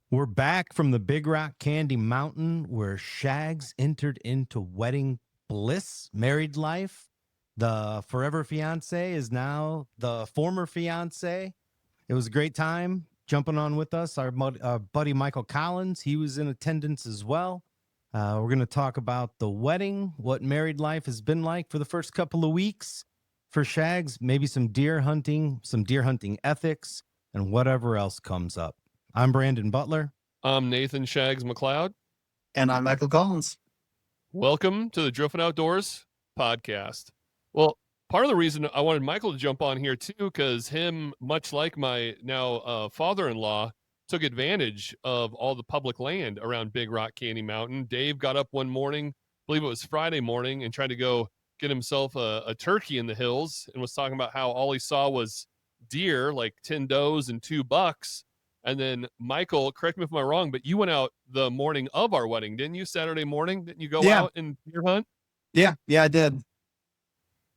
We're back from the Big Rock Candy Mountain where Shags entered into wedding bliss, married life. The forever fiance is now the former fiance. It was a great time jumping on with us. Our buddy Michael Collins, he was in attendance as well. We're going to talk about the wedding, what married life has been like for the first couple of weeks for Shags, maybe some deer hunting ethics, and whatever else comes up. I'm Brandon Butler. I'm Nathan Shags McLeod. And I'm Michael Collins. Welcome to the Drifting Outdoors podcast. Well, part of the reason I wanted Michael to jump on here too, because him, much like my now father-in-law, took advantage of all the public land around Big Rock Candy Mountain. Dave got up one morning, I believe it was Friday morning, and tried to go get himself a turkey in the hills and was talking about how all he saw was deer, like 10 does and 2 bucks. And then Michael, correct me if I'm wrong, but you went out the morning of our wedding, didn't you? Saturday morning, didn't you go out and deer hunt? Yeah, I did.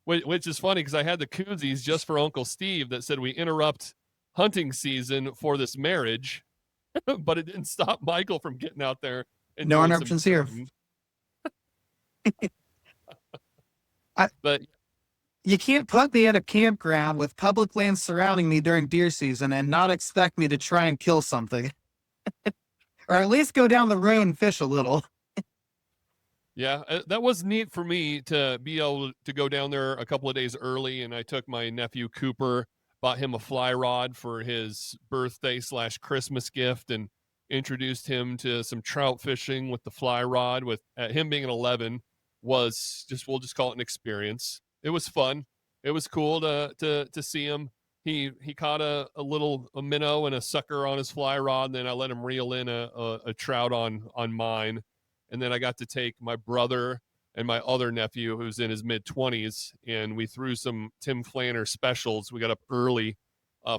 Which is funny because I had the koozies just for Uncle Steve that said we interrupt hunting season for this marriage, but it didn't stop Michael from getting out there. And no interruptions here. But you can't put me at a campground with public land surrounding me during deer season and not expect me to try and kill something. Or at least go down the road and fish a little. Yeah, that was neat for me to be able to go down there a couple of days early. And I took my nephew Cooper, bought him a fly rod for his birthday/Christmas gift, and introduced him to some trout fishing with the fly rod. With him being an 11, we'll just call it an experience. It was fun. It was cool to see him. He caught a minnow and a sucker on his fly rod, and then I let him reel in a trout on mine. And then I got to take my brother and my other nephew, who's in his mid-20s, and we threw some Tim Flanner specials. We got up early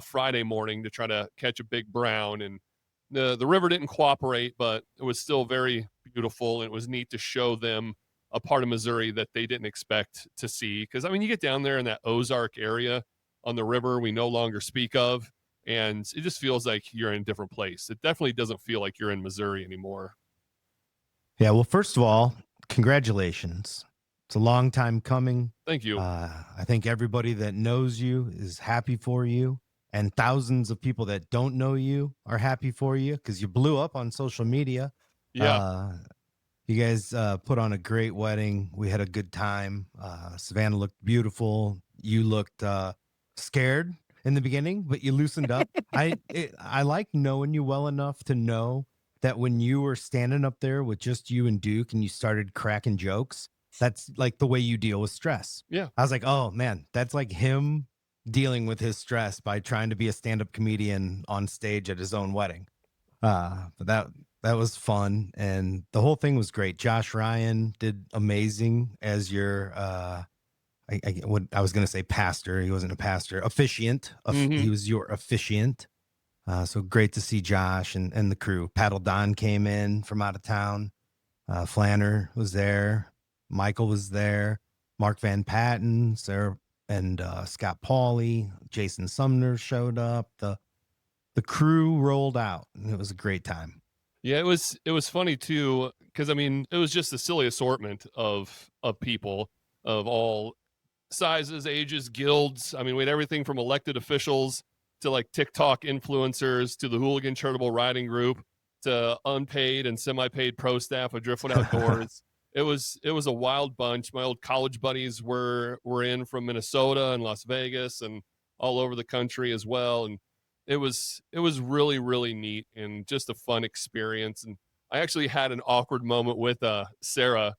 Friday morning to try to catch a big brown, and the river didn't cooperate, but it was still very beautiful, and it was neat to show them a part of Missouri that they didn't expect to see. Because, I mean, you get down there in that Ozark area on the river we no longer speak of, and it just feels like you're in a different place. It definitely doesn't feel like you're in Missouri anymore. Yeah, well, first of all, congratulations. It's a long time coming. Thank you. I think everybody that knows you is happy for you, and thousands of people that don't know you are happy for you because you blew up on social media. Yeah. You guys put on a great wedding. We had a good time. Savannah looked beautiful. You looked scared in the beginning, but you loosened up. I like knowing you well enough to know that when you were standing up there with just you and Duke and you started cracking jokes, that's like the way you deal with stress. Yeah. I was like, oh man, that's like him dealing with his stress by trying to be a stand-up comedian on stage at his own wedding. But that was fun. And the whole thing was great. Josh Ryan did amazing as your, I was going to say pastor. He wasn't a pastor, officiant. He was your officiant. So great to see Josh and the crew. Paddle Don came in from out of town. Flanner was there. Michael was there. Mark Van Patten, Sarah, and Scott Pauley. Jason Sumner showed up. The crew rolled out, and it was a great time. Yeah, it was funny too, because I mean, it was just a silly assortment of people of all sizes, ages, guilds. I mean, we had everything from elected officials to like TikTok influencers to the Hooligan Charitable Riding Group to unpaid and semi-paid pro staff of Driftwood Outdoors. It was a wild bunch. My old college buddies were in from Minnesota and Las Vegas and all over the country as well. And it was really, really neat and just a fun experience. And I actually had an awkward moment with Sarah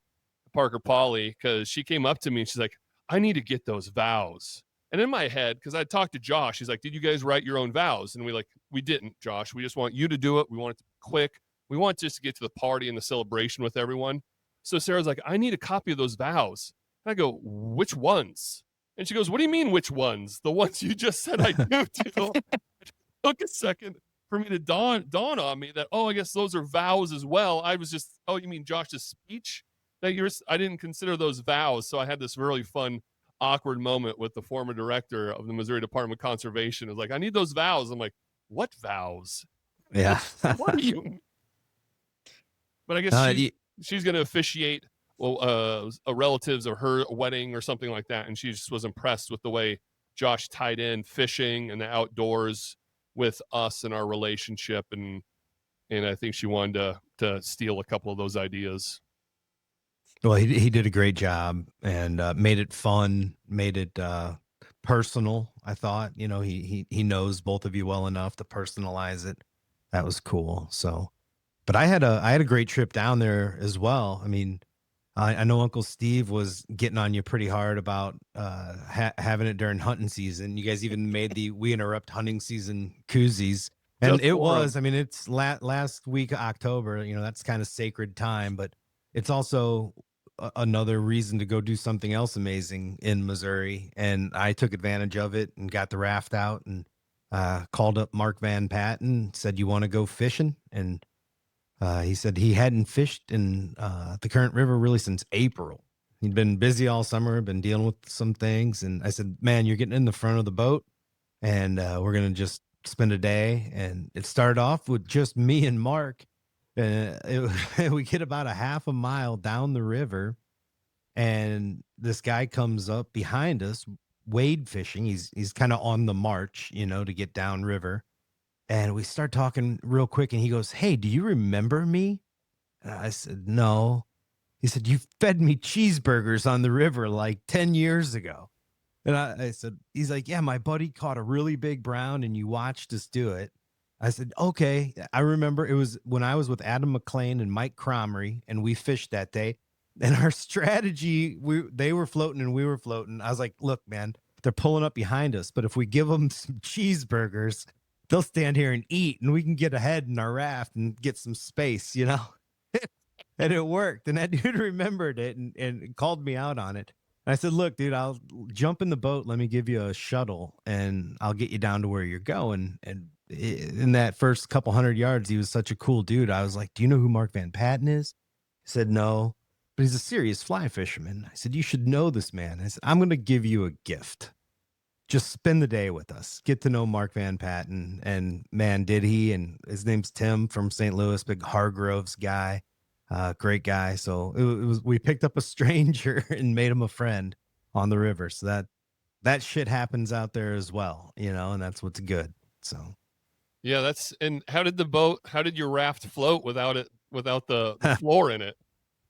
Parker Polly, because she came up to me and she's like, I need to get those vows. And in my head, because I talked to Josh, he's like, did you guys write your own vows? And we didn't, Josh. We just want you to do it. We want it to be quick. We want just to get to the party and the celebration with everyone. So Sarah's like, I need a copy of those vows. And I go, which ones? And she goes, what do you mean, which ones? The ones you just said I do too. It took a second for me to dawn on me that, oh, I guess those are vows as well. I was just, oh, you mean Josh's speech? I didn't consider those vows. So I had this really fun, awkward moment with the former director of the Missouri Department of Conservation. It was like, I need those vows. I'm like, what vows? Yeah. What are you? But I guess she's going to officiate a relatives of her wedding or something like that, and she just was impressed with the way Josh tied in fishing and the outdoors with us and our relationship, and I think she wanted to steal a couple of those ideas. Well, he did a great job and made it fun, made it personal. I thought, he knows both of you well enough to personalize it. That was cool. So, but I had a great trip down there as well. I mean, I know Uncle Steve was getting on you pretty hard about having it during hunting season. You guys even made the "We Interrupt Hunting Season" koozies, and Just it for 'em. was. I mean, it's last week of October. That's kind of sacred time, but it's also another reason to go do something else amazing in Missouri. And I took advantage of it and got the raft out and called up Mark Van Patten, said, "You want to go fishing?" And he said he hadn't fished in the Current River really since April. He'd been busy all summer, been dealing with some things. And I said, "Man, you're getting in the front of the boat and we're going to just spend a day." And it started off with just me and Mark. We get about a half a mile down the river and this guy comes up behind us, wade fishing. He's kind of on the march, to get down river. And we start talking real quick and he goes, "Hey, do you remember me?" And I said, "No." He said, "You fed me cheeseburgers on the river like 10 years ago." And I said, he's like, "Yeah, my buddy caught a really big brown and you watched us do it." I said, "Okay." I remember it was when I was with Adam McLean and Mike Cromery and we fished that day. And our strategy, they were floating and we were floating. I was like, "Look, man, they're pulling up behind us, but if we give them some cheeseburgers, they'll stand here and eat and we can get ahead in our raft and get some space." And it worked. And that dude remembered it and called me out on it. And I said, "Look, dude, I'll jump in the boat. Let me give you a shuttle and I'll get you down to where you're going." And in that first couple 100 yards, he was such a cool dude. I was like, "Do you know who Mark Van Patten is?" He said, "No, but he's a serious fly fisherman." I said, "You should know this man." I said, "I'm going to give you a gift. Just spend the day with us. Get to know Mark Van Patten." And man, did he. And his name's Tim from St. Louis, big Hargroves guy. Great guy. So it was, we picked up a stranger and made him a friend on the river. So that shit happens out there as well, and that's what's good. So yeah, and how did your raft float without the floor in it?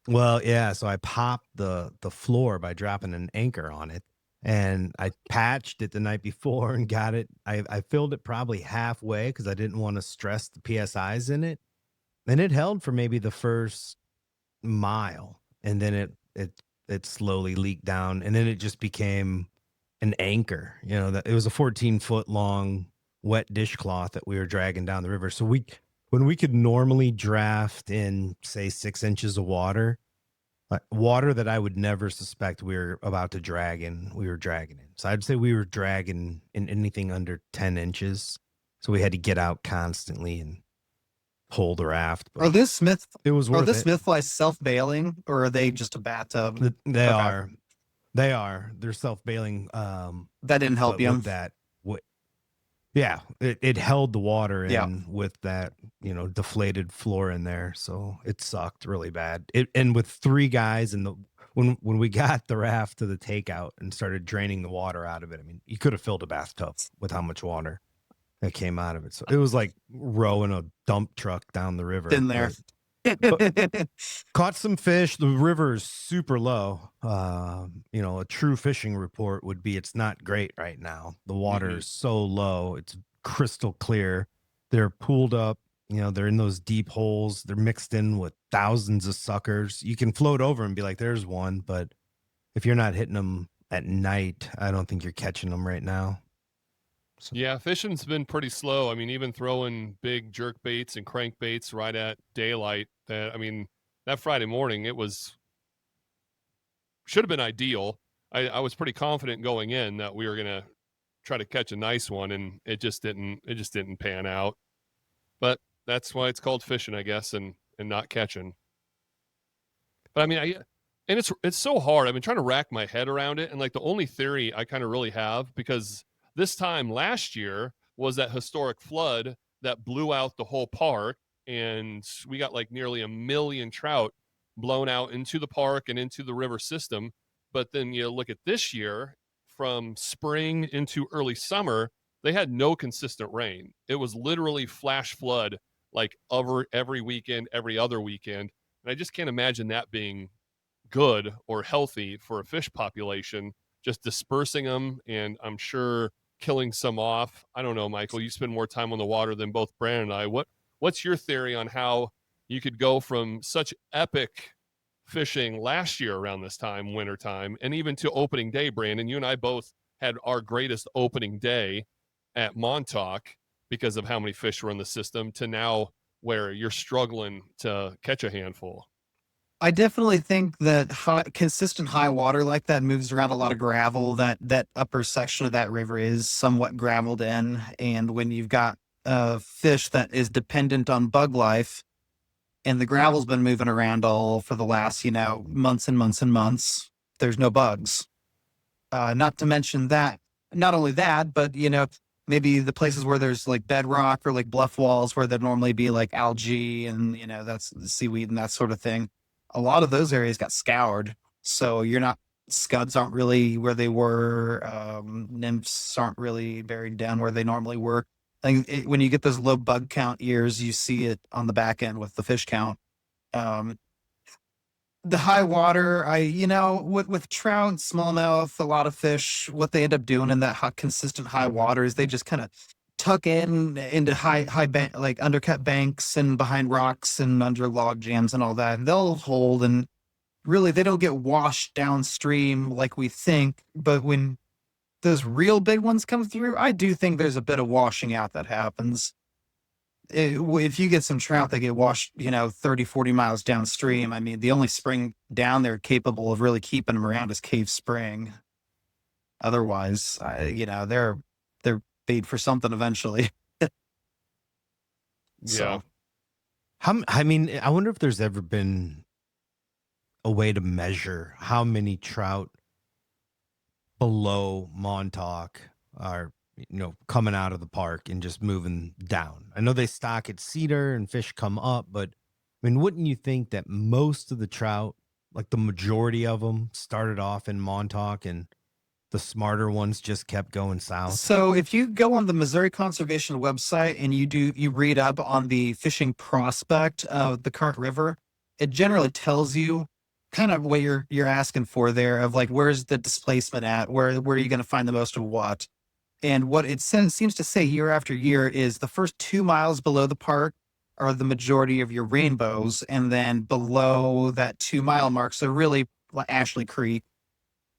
Well, yeah. So I popped the floor by dropping an anchor on it, and I patched it the night before and got it. I filled it probably halfway because I didn't want to stress the PSIs in it, and it held for maybe the first mile, and then it slowly leaked down, and then it just became an anchor. That it was a 14-foot long wet dishcloth that we were dragging down the river. So when we could normally draft in, say, 6 inches of water that I would never suspect we were about to drag in, we were dragging in. So I'd say we were dragging in anything under 10 inches. So we had to get out constantly and pull the raft. Are this Smith? It was worth Are the it. Smith flies self-bailing, or are they just a bathtub? They Okay. are. They are. They're self-bailing. That didn't help but you. with that, yeah, it held the water in Yeah. with that, deflated floor in there. So it sucked really bad. And with 3 guys when we got the raft to the takeout and started draining the water out of it, I mean, you could have filled a bathtub with how much water that came out of it. So it was like rowing a dump truck down the river. Been there. Caught some fish. The river is super low. A true fishing report would be it's not great right now. The water is so low. It's crystal clear. They're pooled up. They're in those deep holes. They're mixed in with thousands of suckers. You can float over and be like, "There's one." But if you're not hitting them at night, I don't think you're catching them right now. So. Yeah, fishing's been pretty slow. I mean, even throwing big jerk baits and crank baits right at daylight. That Friday morning, should have been ideal. I was pretty confident going in that we were gonna try to catch a nice one, and it just didn't pan out. But that's why it's called fishing, I guess, and not catching. But it's so hard. I've been trying to rack my head around it, and like the only theory I kind of really have, because this time last year was that historic flood that blew out the whole park, and we got like nearly 1 million trout blown out into the park and into the river system. But then you look at this year, from spring into early summer, they had no consistent rain. It was literally flash flood like every weekend, every other weekend. And I just can't imagine that being good or healthy for a fish population, just dispersing them, and I'm sure killing some off. I don't know, Michael, you spend more time on the water than both Brandon and I. What's your theory on how you could go from such epic fishing last year around this time, winter time, and even to opening day? Brandon, you and I both had our greatest opening day at Montauk because of how many fish were in the system, to now where you're struggling to catch a handful. I definitely think that consistent high water like that moves around a lot of gravel. That upper section of that river is somewhat graveled in, and when you've got fish that is dependent on bug life, and the gravel's been moving around all for the last, months and months and months, there's no bugs. Not to mention that, not only that, but maybe the places where there's like bedrock or like bluff walls where there'd normally be like algae and that's seaweed and that sort of thing. A lot of those areas got scoured, so scuds aren't really where they were. Nymphs aren't really buried down where they normally were. When you get those low bug count years, you see it on the back end with the fish count. The high water, with trout and smallmouth, a lot of fish, what they end up doing in that consistent high water is they just kind of tuck into high like undercut banks and behind rocks and under log jams and all that. And they'll hold, and really they don't get washed downstream like we think. But when those real big ones come through, I do think there's a bit of washing out that happens. If you get some trout that get washed, 30, 40 miles downstream, I mean, the only spring down there capable of really keeping them around is Cave Spring. Otherwise, they're paid for something eventually. Yeah. I wonder if there's ever been a way to measure how many trout below Montauk are, coming out of the park and just moving down. I know they stock at Cedar and fish come up, but I mean, wouldn't you think that most of the trout, like the majority of them, started off in Montauk and the smarter ones just kept going south? So if you go on the Missouri Conservation website and you read up on the fishing prospect of the Current River, it generally tells you kind of what you're asking for there, of like, where's the displacement at? Where are you going to find the most of what? And what it seems to say year after year is the first 2 miles below the park are the majority of your rainbows. And then below that 2 mile mark, so really like Ashley Creek,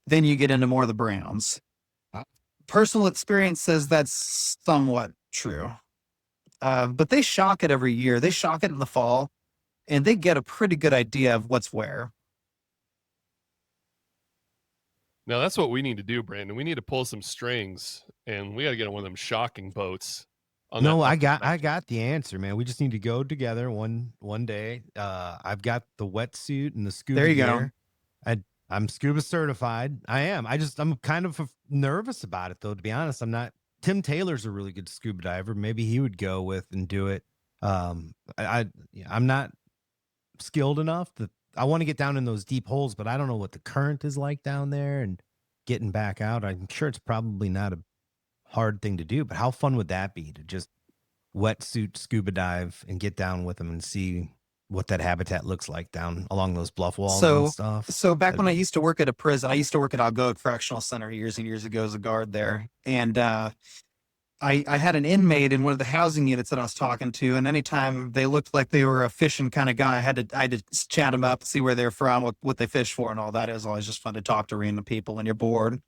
then you get into more of the browns. Personal experience says that's somewhat true. But they shock it every year. They shock it in the fall, and they get a pretty good idea of what's where. Now that's what we need to do, Brandon. We need to pull some strings, and we got to get on one of them shocking boats. No, I got the answer, man. We just need to go together one day. I've got the wetsuit and the scuba There you gear. I'm scuba certified. I am. I'm kind of nervous about it, though, to be honest. I'm not. Tim Taylor's a really good scuba diver. Maybe he would go with and do it. I'm not skilled enough that I want to get down in those deep holes, but I don't know what the current is like down there and getting back out. I'm sure it's probably not a hard thing to do, but how fun would that be to just wetsuit scuba dive and get down with them and see what that habitat looks like down along those bluff walls and stuff? So back when I used to work at a prison, I used to work at Algoa Correctional Center years and years ago as a guard there. And I had an inmate in one of the housing units that I was talking to, and anytime they looked like they were a fishing kind of guy, I had to chat them up, see where they're from, what they fish for and all that. It was always just fun to talk to random people when you're bored.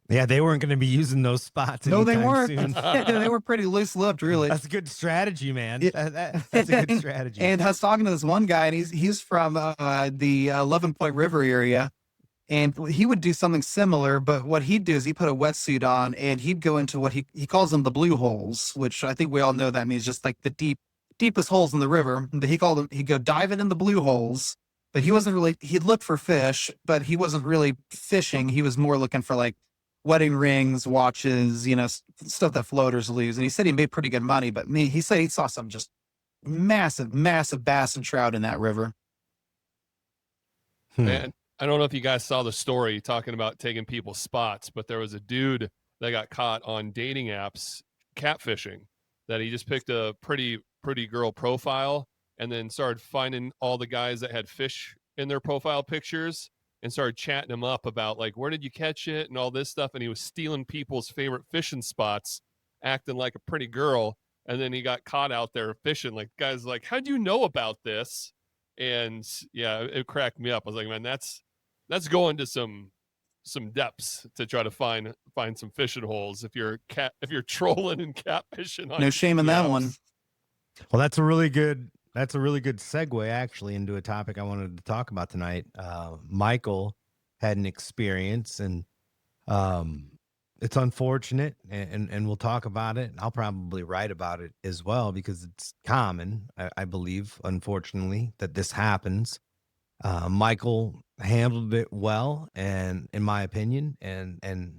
Yeah, they weren't going to be using those spots. No, they anytime weren't. soon. They were pretty loose-lipped, really. That's a good strategy, man. Yeah. That's a good strategy. And I was talking to this one guy, and he's from the 11 Point River area, and he would do something similar. But what he'd do is he put a wetsuit on, and he'd go into what he calls them the blue holes, which I think we all know that means just like the deepest holes in the river. But he'd go diving in the blue holes. But he wasn't really. He'd look for fish, but he wasn't really fishing. He was more looking for like wedding rings, watches, stuff that floaters lose. And he said he made pretty good money, but he said he saw some just massive, massive bass and trout in that river. Man, I don't know if you guys saw the story talking about taking people's spots, but there was a dude that got caught on dating apps catfishing, that he just picked a pretty girl profile and then started finding all the guys that had fish in their profile pictures and started chatting them up about like, where did you catch it and all this stuff. And he was stealing people's favorite fishing spots, acting like a pretty girl. And then he got caught out there fishing. Like, guys, like, how'd you know about this? And yeah, it cracked me up. I was like, man, that's going to some depths to try to find some fishing holes if you're trolling and catfishing. No shame in that one. Well, that's a really good segue actually into a topic I wanted to talk about tonight. Michael had an experience, and it's unfortunate, and we'll talk about it. I'll probably write about it as well because it's common, I believe, unfortunately, that this happens. Michael handled it well, and in my opinion, and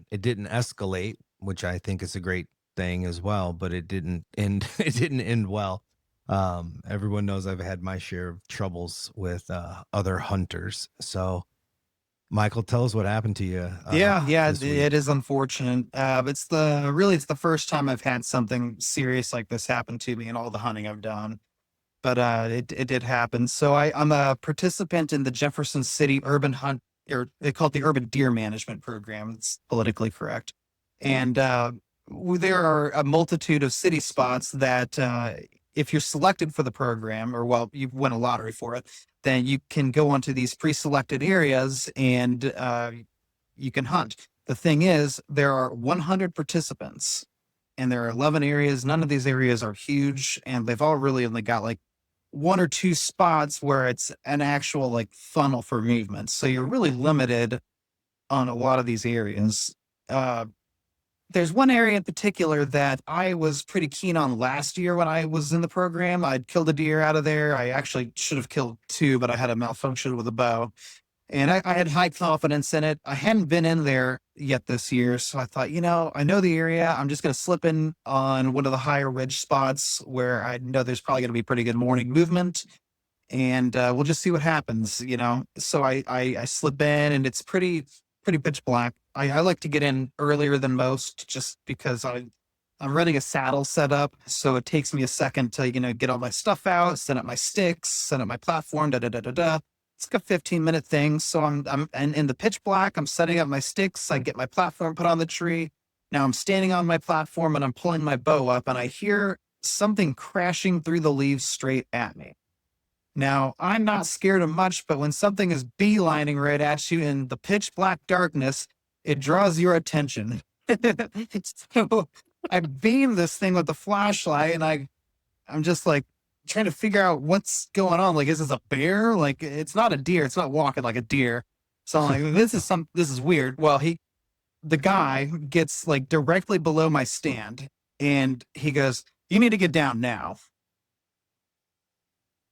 it didn't escalate, which I think is a great thing as well, but it didn't end well. Everyone knows I've had my share of troubles with other hunters. So Michael, tell us what happened to you. It is unfortunate. It's the first time I've had something serious like this happen to me in all the hunting I've done. But it did happen. So I'm a participant in the Jefferson City Urban Hunt, or they call it the Urban Deer Management Program. It's politically correct. And there are a multitude of city spots that if you're selected for the program, or you win a lottery for it, then you can go onto these pre-selected areas and you can hunt. The thing is, there are 100 participants and there are 11 areas. None of these areas are huge, and they've all really only got like 1 or 2 spots where it's an actual like funnel for movement. So you're really limited on a lot of these areas. There's one area in particular that I was pretty keen on last year when I was in the program. I'd killed a deer out of there. I actually should have killed 2, but I had a malfunction with a bow. And I had high confidence in it. I hadn't been in there yet this year. So I thought, I know the area. I'm just going to slip in on one of the higher ridge spots where I know there's probably going to be pretty good morning movement. And we'll just see what happens, So I slip in, and it's pretty pitch black. I like to get in earlier than most just because I'm running a saddle setup. So it takes me a second to, get all my stuff out, set up my sticks, set up my platform, It's like a 15-minute thing. So I'm in the pitch black. I'm setting up my sticks. I get my platform put on the tree. Now I'm standing on my platform and I'm pulling my bow up, and I hear something crashing through the leaves straight at me. Now, I'm not scared of much, but when something is beelining right at you in the pitch black darkness, it draws your attention. So I beam this thing with the flashlight, and I'm just like trying to figure out what's going on. Like, is this a bear? Like, it's not a deer. It's not walking like a deer. So I'm like, this is weird. Well, the guy gets like directly below my stand, and he goes, "You need to get down now."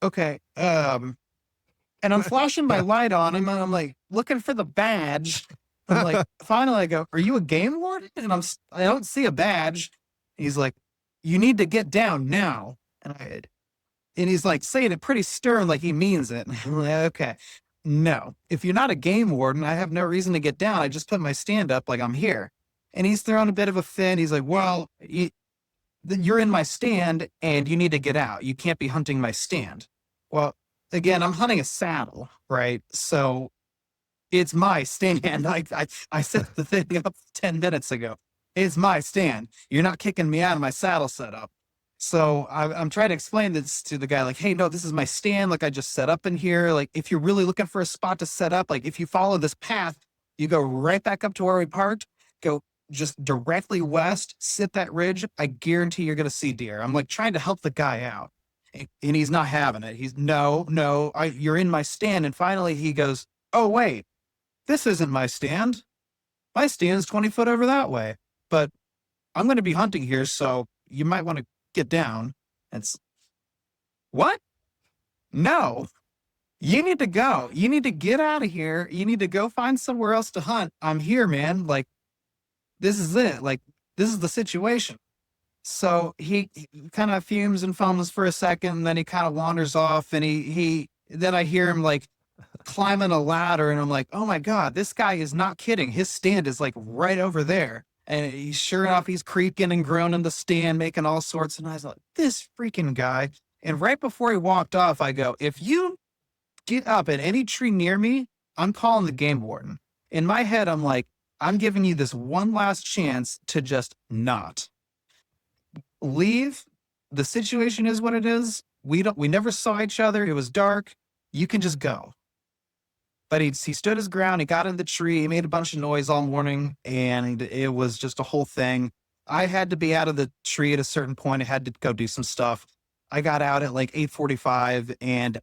Okay. And I'm flashing my light on him, and I'm like looking for the badge. I'm like, finally I go, "Are you a game warden?" And I don't see a badge. He's like, "You need to get down now." And he's like saying it pretty stern, like he means it. I'm like, okay, no, if you're not a game warden, I have no reason to get down. I just put my stand up like I'm here. And he's throwing a bit of a fit. He's like, "Well, you're in my stand and you need to get out. You can't be hunting my stand." Well, again, I'm hunting a saddle, right? So it's my stand. I set the thing up 10 minutes ago. It's my stand. You're not kicking me out of my saddle setup. So I'm trying to explain this to the guy, like, "Hey, no, this is my stand. Like, I just set up in here. Like, if you're really looking for a spot to set up, like if you follow this path, you go right back up to where we parked, go just directly west, sit that ridge. I guarantee you're going to see deer." I'm like trying to help the guy out, and he's not having it. He's no, you're in my stand. And finally he goes, "Oh, wait, this isn't my stand. My stand's 20 foot over that way, but I'm going to be hunting here. So you might want to get down." It's what? No, you need to go. You need to get out of here. You need to go find somewhere else to hunt. I'm here, man. Like, this is it. Like, this is the situation. So he kind of fumes and foams for a second, and then he kind of wanders off, and then I hear him like climbing a ladder, and I'm like, oh my God, this guy is not kidding. His stand is like right over there. And sure enough, he's creaking and groaning the stand, making all sorts of noise. Like, this freaking guy. And right before he walked off, I go, if you get up at any tree near me, I'm calling the game warden. In my head, I'm like, I'm giving you this one last chance to just not leave. The situation is what it is. We never saw each other. It was dark. You can just go. But he stood his ground. He got in the tree. He made a bunch of noise all morning, and it was just a whole thing. I had to be out of the tree at a certain point. I had to go do some stuff. I got out at like 8:45, and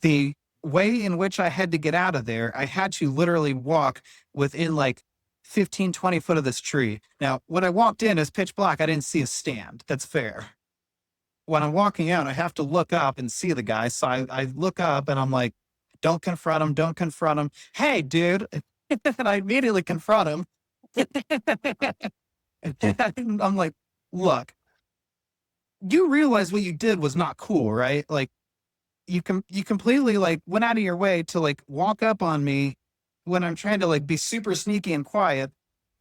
the way in which I had to get out of there, I had to literally walk within like 15, 20 foot of this tree. Now, when I walked in, it's pitch black. I didn't see a stand. That's fair. When I'm walking out, I have to look up and see the guy. So I look up, and I'm like, don't confront him. Don't confront him. Hey, dude. And I immediately confront him. And I'm like, look, you realize what you did was not cool, right? Like, you completely like went out of your way to like walk up on me when I'm trying to like be super sneaky and quiet,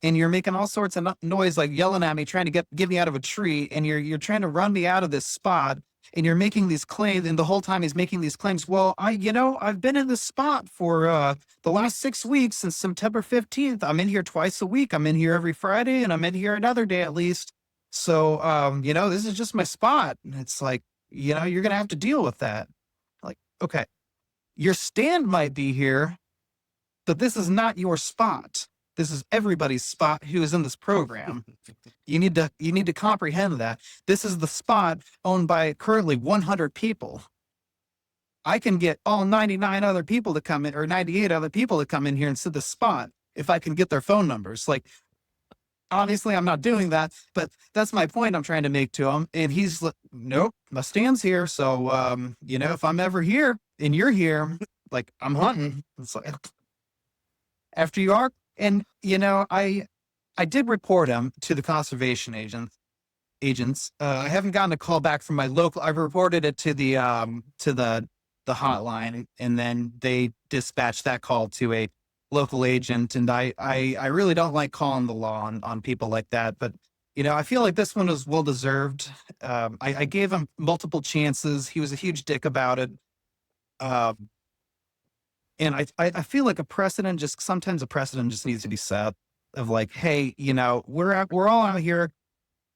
and you're making all sorts of noise, like yelling at me, trying to get me out of a tree, and you're trying to run me out of this spot. And you're making these claims, and the whole time he's making these claims. Well, I've been in this spot for the last 6 weeks since September 15th. I'm in here twice a week. I'm in here every Friday, and I'm in here another day at least. So, this is just my spot. And it's like, you're going to have to deal with that. Like, okay, your stand might be here, but this is not your spot. This is everybody's spot who is in this program. You need to comprehend that. This is the spot owned by currently 100 people. I can get all 99 other people to come in, or 98 other people to come in here and sit the spot if I can get their phone numbers. Like, obviously I'm not doing that, but that's my point I'm trying to make to him. And he's like, nope, my stand's here. So, if I'm ever here and you're here, like, I'm hunting. It's like, after you are. And, I did report him to the conservation agents. I haven't gotten a call back from my local. I've reported it to the hotline, and then they dispatched that call to a local agent. And I really don't like calling the law on people like that. But, I feel like this one was well-deserved. I gave him multiple chances. He was a huge dick about it. And I feel like sometimes a precedent just needs to be set of like, hey, we're all out here.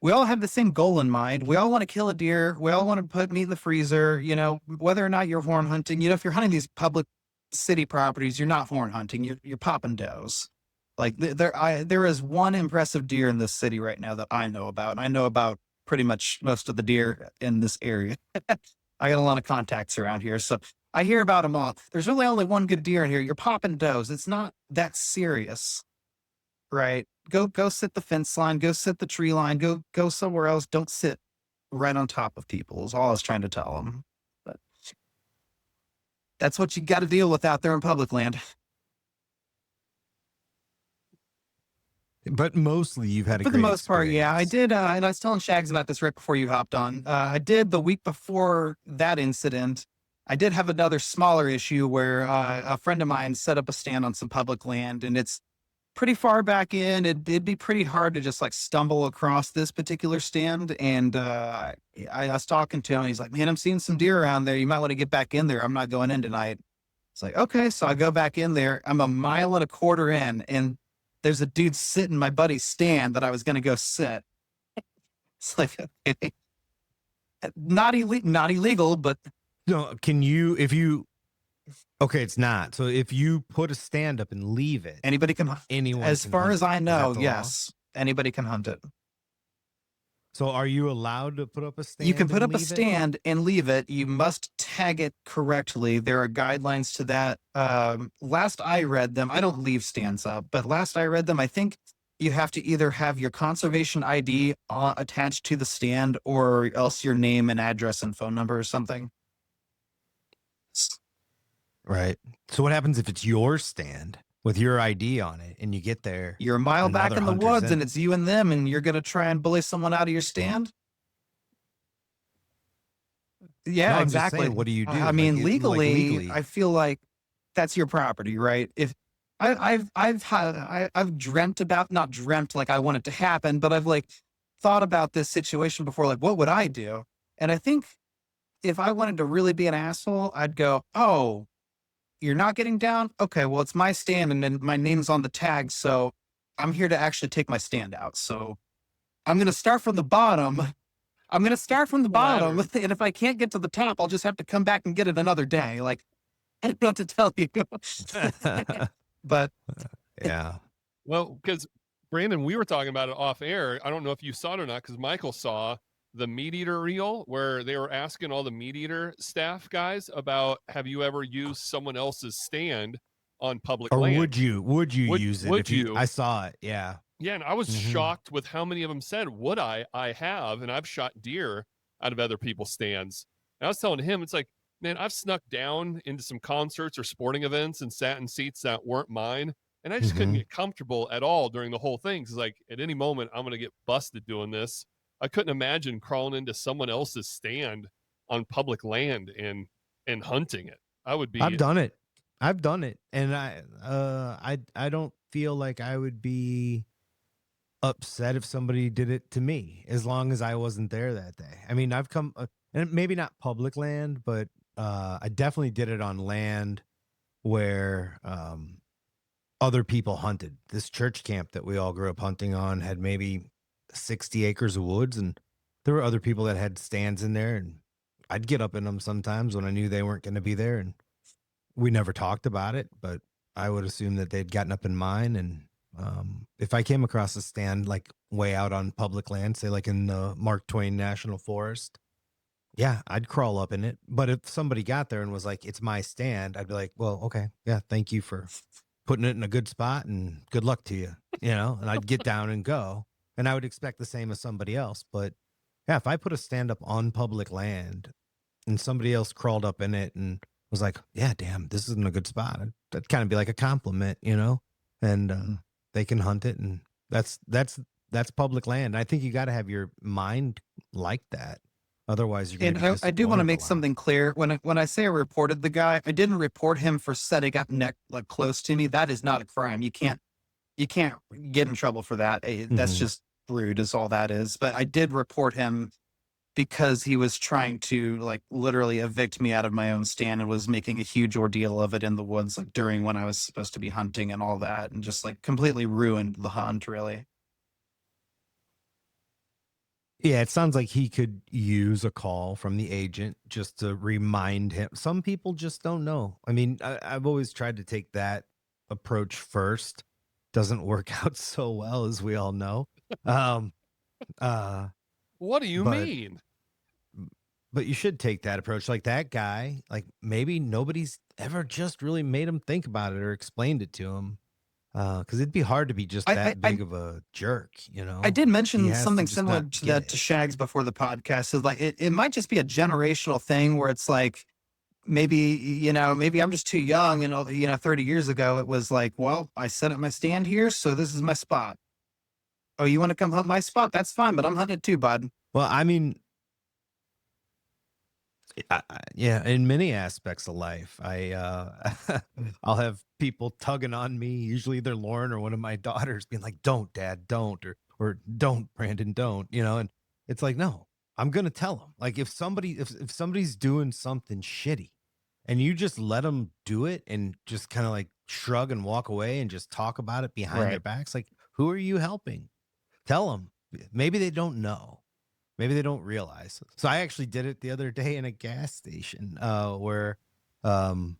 We all have the same goal in mind. We all want to kill a deer. We all want to put meat in the freezer, whether or not you're horn hunting. If you're hunting these public city properties, you're not horn hunting. You're popping does. Like, there is one impressive deer in this city right now that I know about. And I know about pretty much most of the deer in this area. I got a lot of contacts around here. So I hear about them all. There's really only one good deer in here. You're popping does. It's not that serious, right? Go sit the fence line. Go sit the tree line. Go somewhere else. Don't sit right on top of people is all I was trying to tell them. But that's what you got to deal with out there in public land. But mostly you've had a For the great most part, yeah. I experience. did, and I was telling Shags about this right before you hopped on. I did the week before that incident. I did have another smaller issue where a friend of mine set up a stand on some public land, and it's pretty far back in. It'd be pretty hard to just like stumble across this particular stand. And I was talking to him, and he's like, man, I'm seeing some deer around there. You might want to get back in there. I'm not going in tonight. It's like, okay. So I go back in there. I'm 1.25 miles in, and there's a dude sitting my buddy's stand that I was going to go sit. It's like, okay. Not illegal, but No, okay, it's not. So if you put a stand up and leave it, anybody can, anyone as can far hunt as it. I Is that know, the law? yes, anybody can hunt it. So are you allowed to put up a stand? You can put and up a leave it? stand and leave it. You must tag it correctly. There are guidelines to that. Last I read them, I don't leave stands up, but last I read them, I think you have to either have your conservation ID attached to the stand, or else your name and address and phone number or something. Right. So what happens if it's your stand? with your ID on it, and you get there, You're a mile and back another in the hunter's woods in and it. it's you and them, and you're going to try and bully someone out of your stand? No, Yeah, I'm just saying, exactly. what do you I do? Like, mean, like legally, I legally. feel like that's your property, right? If I've dreamt about, not dreamt like I want it to happen, but I've like thought about this situation before, like what would I do? And I think if I wanted to really be an asshole, I'd go, "Oh, you're not getting down? Okay, well, it's my stand and then my name's on the tag, so I'm here to actually take my stand out. So I'm going to start from the bottom. I'm going to start from the bottom. Ladder. And if I can't get to the top, I'll just have to come back and get it another day." Like, I don't know what to tell you. But Yeah. Well, because Brandon, we were talking about it off air. I don't know if you saw it or not, because Michael saw the meat eater reel where they were asking all the meat eater staff guys about, have you ever used someone else's stand on public Or land? would you use it would if you? you? I saw it. Yeah. Yeah, and I was Mhm. shocked with how many of them said, would I? I have, and I've shot deer out of other people's stands. And I was telling him, it's like, man, I've snuck down into some concerts or sporting events and sat in seats that weren't mine. And I just couldn't Mhm. get comfortable at all during the whole thing. Cause like at any moment, I'm going to get busted doing this. I couldn't imagine crawling into someone else's stand on public land and hunting it. I would I've be, done it. I've done it, and I don't feel like I would be upset if somebody did it to me, as long as I wasn't there that day. I mean, I've come, and maybe not public land, but I definitely did it on land where other people hunted. This church camp that we all grew up hunting on had maybe 60 acres of woods, and there were other people that had stands in there, and I'd get up in them sometimes when I knew they weren't going to be there, and we never talked about it, but I would assume that they'd gotten up in mine. And if I came across a stand like way out on public land, say like in the Mark Twain National Forest, yeah, I'd crawl up in it. But if somebody got there and was like, "It's my stand," I'd be like, "Well, okay, yeah, thank you for putting it in a good spot, and good luck to you," and I'd get down and go. And I would expect the same as somebody else. But yeah, if I put a stand up on public land and somebody else crawled up in it and was like, "Yeah, damn, this isn't a good spot," that'd kind of be like a compliment. And they can hunt it, and that's public land. I think you got to have your mind like that, otherwise you're going and to be I do want to disappointed a make lot. something clear. When I say I reported the guy, I didn't report him for setting up neck like close to me. That is not a crime. You can't get in trouble for that. That's Mhm. just rude, is all that is. But I did report him because he was trying to like literally evict me out of my own stand and was making a huge ordeal of it in the woods, like during when I was supposed to be hunting and all that, and just like completely ruined the hunt, really. Yeah, it sounds like he could use a call from the agent just to remind him. Some people just don't know. I mean, I've always tried to take that approach first. Doesn't work out so well, as we all know. Um, uh, what do you but mean? but you should take that approach. Like that guy, like maybe nobody's ever just really made him think about it or explained it to him. Because it'd be hard to be just I, I, that I big of a jerk, I did He mention has to something just similar not to get that to it. Shags before the podcast. Is like it might just be a generational thing where it's like maybe I'm just too young, and 30 years ago it was like, well, I set up my stand here, so this is my spot. Oh, you want to come hunt my spot? That's fine, but I'm hunting it too, bud. Well, I mean, yeah, in many aspects of life, I'll have people tugging on me. Usually, they're Lauren or one of my daughters, being like, "Don't, Dad, don't," or "Don't, Brandon, don't." And it's like, no, I'm gonna tell them. Like, if somebody's doing something shitty, and you just let them do it and just kind of like shrug and walk away and just talk about it behind their Right. backs, like, who are you helping? Tell them. Maybe they don't know. Maybe they don't realize. So I actually did it the other day in a gas station, where um,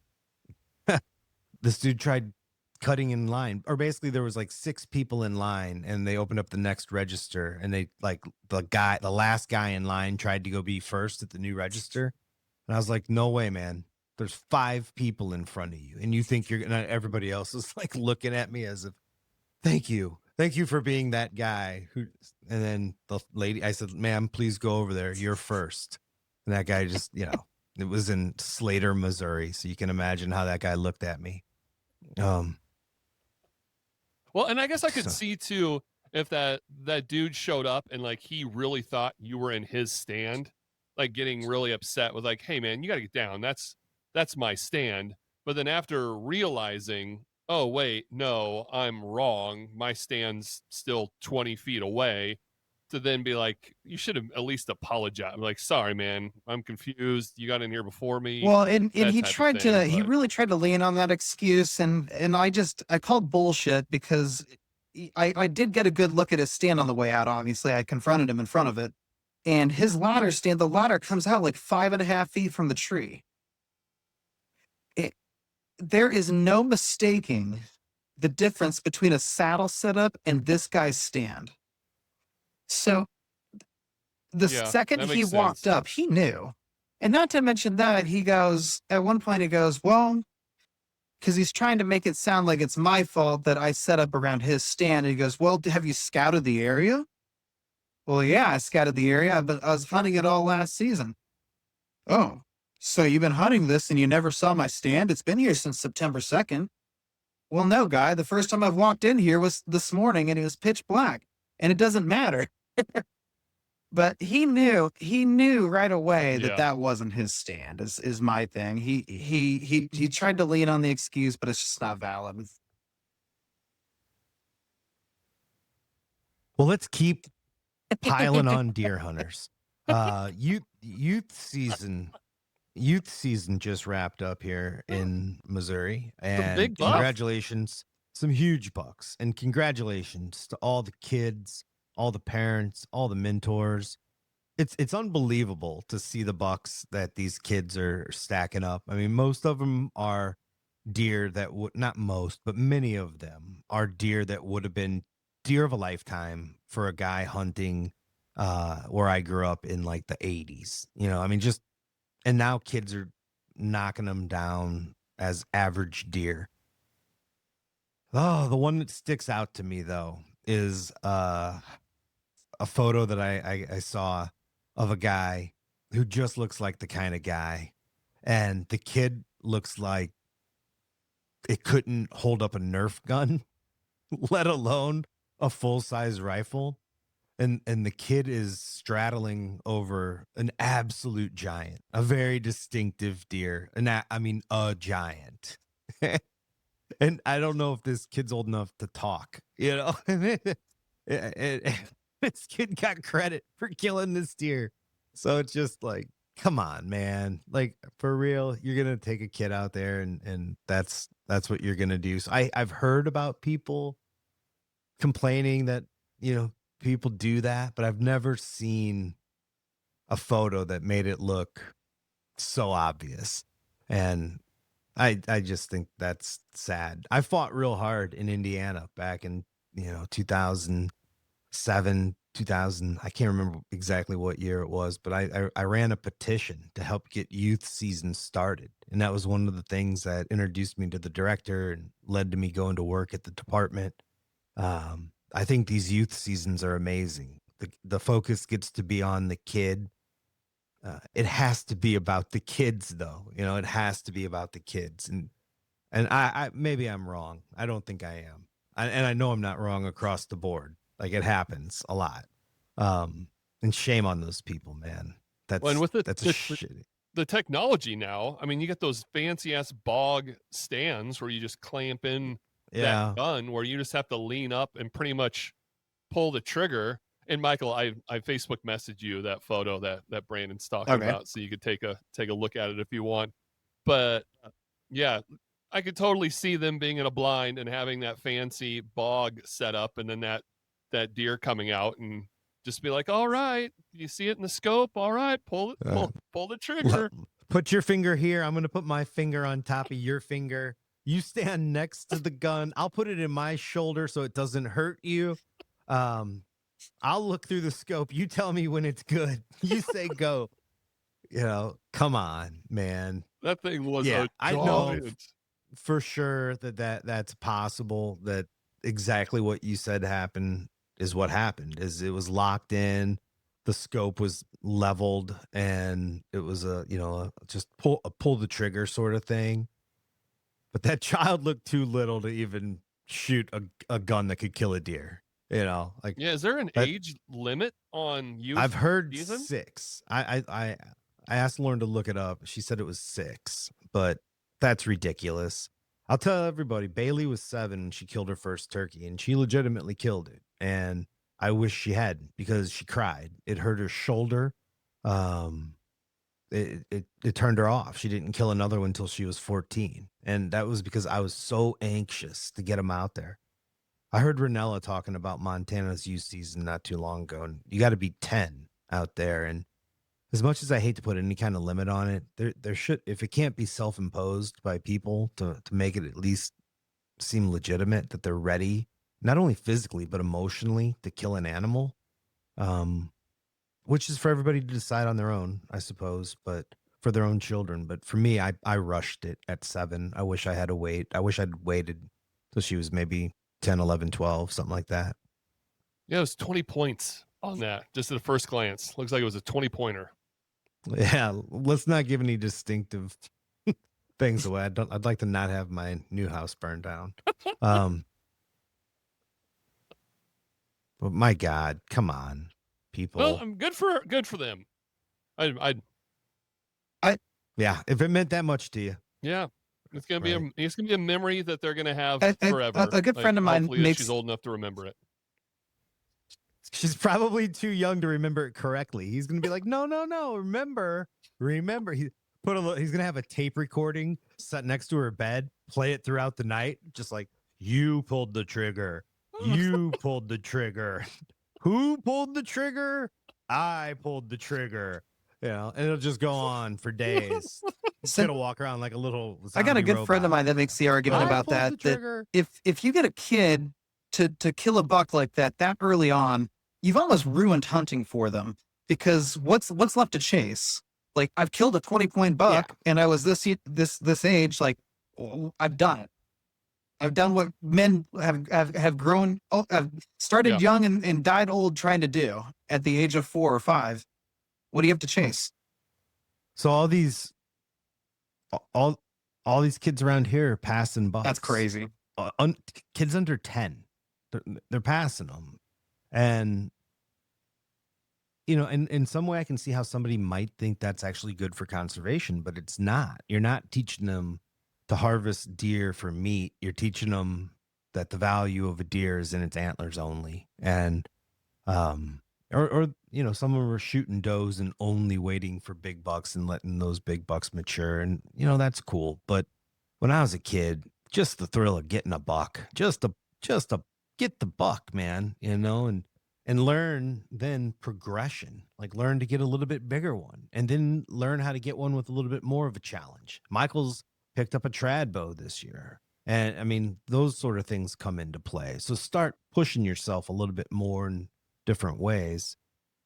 this dude tried cutting in line, or basically there was like 6 people in line, and they opened up the next register, and they like the last guy in line tried to go be first at the new register, and I was like, no way, man. There's 5 people in front of you, and you think you're gonna. Everybody else is like looking at me as if, thank you. Thank you for being that guy who. And then the lady, I said, "Ma'am, please go over there. You're first." And that guy just, it was in Slater, Missouri. So you can imagine how that guy looked at me. Um, Well, and I guess I could So, see too if that dude showed up and like he really thought you were in his stand, like getting really upset with like, "Hey man, you got to get down. That's my stand." But then after realizing, "Oh wait, no, I'm wrong. My stand's still 20 feet away." To then be like, "You should have at least apologized." Like, "Sorry, man. I'm confused. You got in here before me." Well, and That he type of tried thing, to he but really tried to lean on that excuse, and I called bullshit because I did get a good look at his stand on the way out. Obviously, I confronted him in front of it, and his ladder stand, the ladder comes out like 5.5 feet from the tree. It, there is no mistaking the difference between a saddle setup and this guy's stand. So the yeah, second that he makes walked sense. up, he knew. And not to mention that he goes, at one point he goes, well, because he's trying to make it sound like it's my fault that I set up around his stand. And he goes, well, have you scouted the area? Well, yeah, I scouted the area, but I was hunting it all last season. Oh, so you've been hunting this and you never saw my stand? It's been here since September 2nd. Well, no, guy. The first time I've walked in here was this morning and it was pitch black. And it doesn't matter. But he knew right away that Yeah. that wasn't his stand, is my thing. He tried to lean on the excuse, but it's just not valid. well, let's keep piling on deer hunters. Youth season just wrapped up here in Missouri, Some and big buck. congratulations, some huge bucks, and congratulations to all the kids, all the parents, all the mentors. It's unbelievable to see the bucks that these kids are stacking up. I mean, most of them are deer that would, not most, but many of them are deer that would have been deer of a lifetime for a guy hunting where I grew up in like the 80s. I mean, just, and now kids are knocking them down as average deer. Oh, the one that sticks out to me though is a photo that I saw of a guy who just looks like the kind of guy, and the kid looks like it couldn't hold up a Nerf gun, let alone a full size rifle. And the kid is straddling over an absolute giant, a very distinctive deer, and I mean a giant. And I don't know if this kid's old enough to talk. This kid got credit for killing this deer. So it's just like, come on, man. Like for real, you're gonna take a kid out there and that's what you're gonna do. So I've heard about people complaining that, people do that, but I've never seen a photo that made it look so obvious. And I just think that's sad. I fought real hard in Indiana back in, 2007, 2000. I can't remember exactly what year it was, but I ran a petition to help get youth season started. And that was one of the things that introduced me to the director and led to me going to work at the department. I think these youth seasons are amazing. The focus gets to be on the kid. It has to be about the kids, though. It has to be about the kids. And I maybe I'm wrong. I don't think I am. And I know I'm not wrong across the board. Like it happens a lot. And shame on those people, man. Well, and That's with that's a shitty. the technology now, I mean, you get those fancy ass bog stands where you just clamp in Yeah. that gun where you just have to lean up and pretty much pull the trigger. And Michael, I Facebook messaged you that photo that Brandon's talking Okay. about, so you could take a look at it if you want. But yeah, I could totally see them being in a blind and having that fancy bog set up, and then that deer coming out and just be like, "All right, you see it in the scope. All right, pull the trigger." Put your finger here. I'm going to put my finger on top of your finger. You stand next to the gun. I'll put it in my shoulder so it doesn't hurt you. I'll look through the scope. You tell me when it's good. You say go. Come on, man. That thing was Yeah, a I know giant. for sure that's possible. That exactly what you said happened is what happened. Is it was locked in, the scope was leveled, and it was just pull the trigger sort of thing. But that child looked too little to even shoot a gun that could kill a deer. You know, like Yeah, is there an that, age limit on youth I've heard season? 6. I asked Lauren to look it up. She said it was 6, but that's ridiculous. I'll tell everybody, Bailey was 7 when she killed her first turkey, and she legitimately killed it. And I wish she hadn't, because she cried. It hurt her shoulder. It turned her off. She didn't kill another one until she was 14. And that was because I was so anxious to get him out there. I heard Ranella talking about Montana's youth season not too long ago, and you got to be 10 out there. And as much as I hate to put any kind of limit on it, there should, if it can't be self-imposed by people to make it at least seem legitimate, that they're ready, not only physically but emotionally, to kill an animal, which is for everybody to decide on their own, I suppose, but for their own children. But for me, I rushed it at 7. I wish I had to wait. I wish I'd waited till she was maybe 10, 11, 12, something like that. Yeah, it was 20 points on that, just at a first glance. Looks like it was a 20-pointer. Yeah, let's not give any distinctive things away. I'd like to not have my new house burned down. But my God, come on, people. Well, I'm good for them. Yeah, if it meant that much to you. Yeah, it's gonna be Right. it's gonna be a memory that they're gonna have A forever. good friend of mine hopefully makes she's old enough to remember it. She's probably too young to remember it correctly. He's gonna be like, no, remember. He's gonna have a tape recording set next to her bed, play it throughout the night, just like, you pulled the trigger. You pulled the trigger. Who pulled the trigger? I pulled the trigger. You know, and it'll just go on for days. He's gonna walk around like a little I got a zombie good friend of robot. mine that makes the argument I about pulled the that. That trigger. if you get a kid to kill a buck like that early on, you've almost ruined hunting for them, because what's left to chase? Like, I've killed a 20-point buck, and I was this age. Like, I've done it. I've done what men have grown, have started young and died old trying to do at the age of 4 or 5. What do you have to chase? So all these kids around here are passing bucks. That's crazy. Kids under 10, they're passing them. And, you know, in some way I can see how somebody might think that's actually good for conservation, but it's not. You're not teaching them to harvest deer for meat. You're teaching them that the value of a deer is in its antlers only. And, or you know, some of them are shooting does and only waiting for big bucks and letting those big bucks mature. And, you know, that's cool. But when I was a kid, just the thrill of getting a buck, just to get the buck, man, you know, and learn then progression, like learn to get a little bit bigger one, and then learn how to get one with a little bit more of a challenge. Michael's picked up a trad bow this year. And I mean, those sort of things come into play. So start pushing yourself a little bit more in different ways.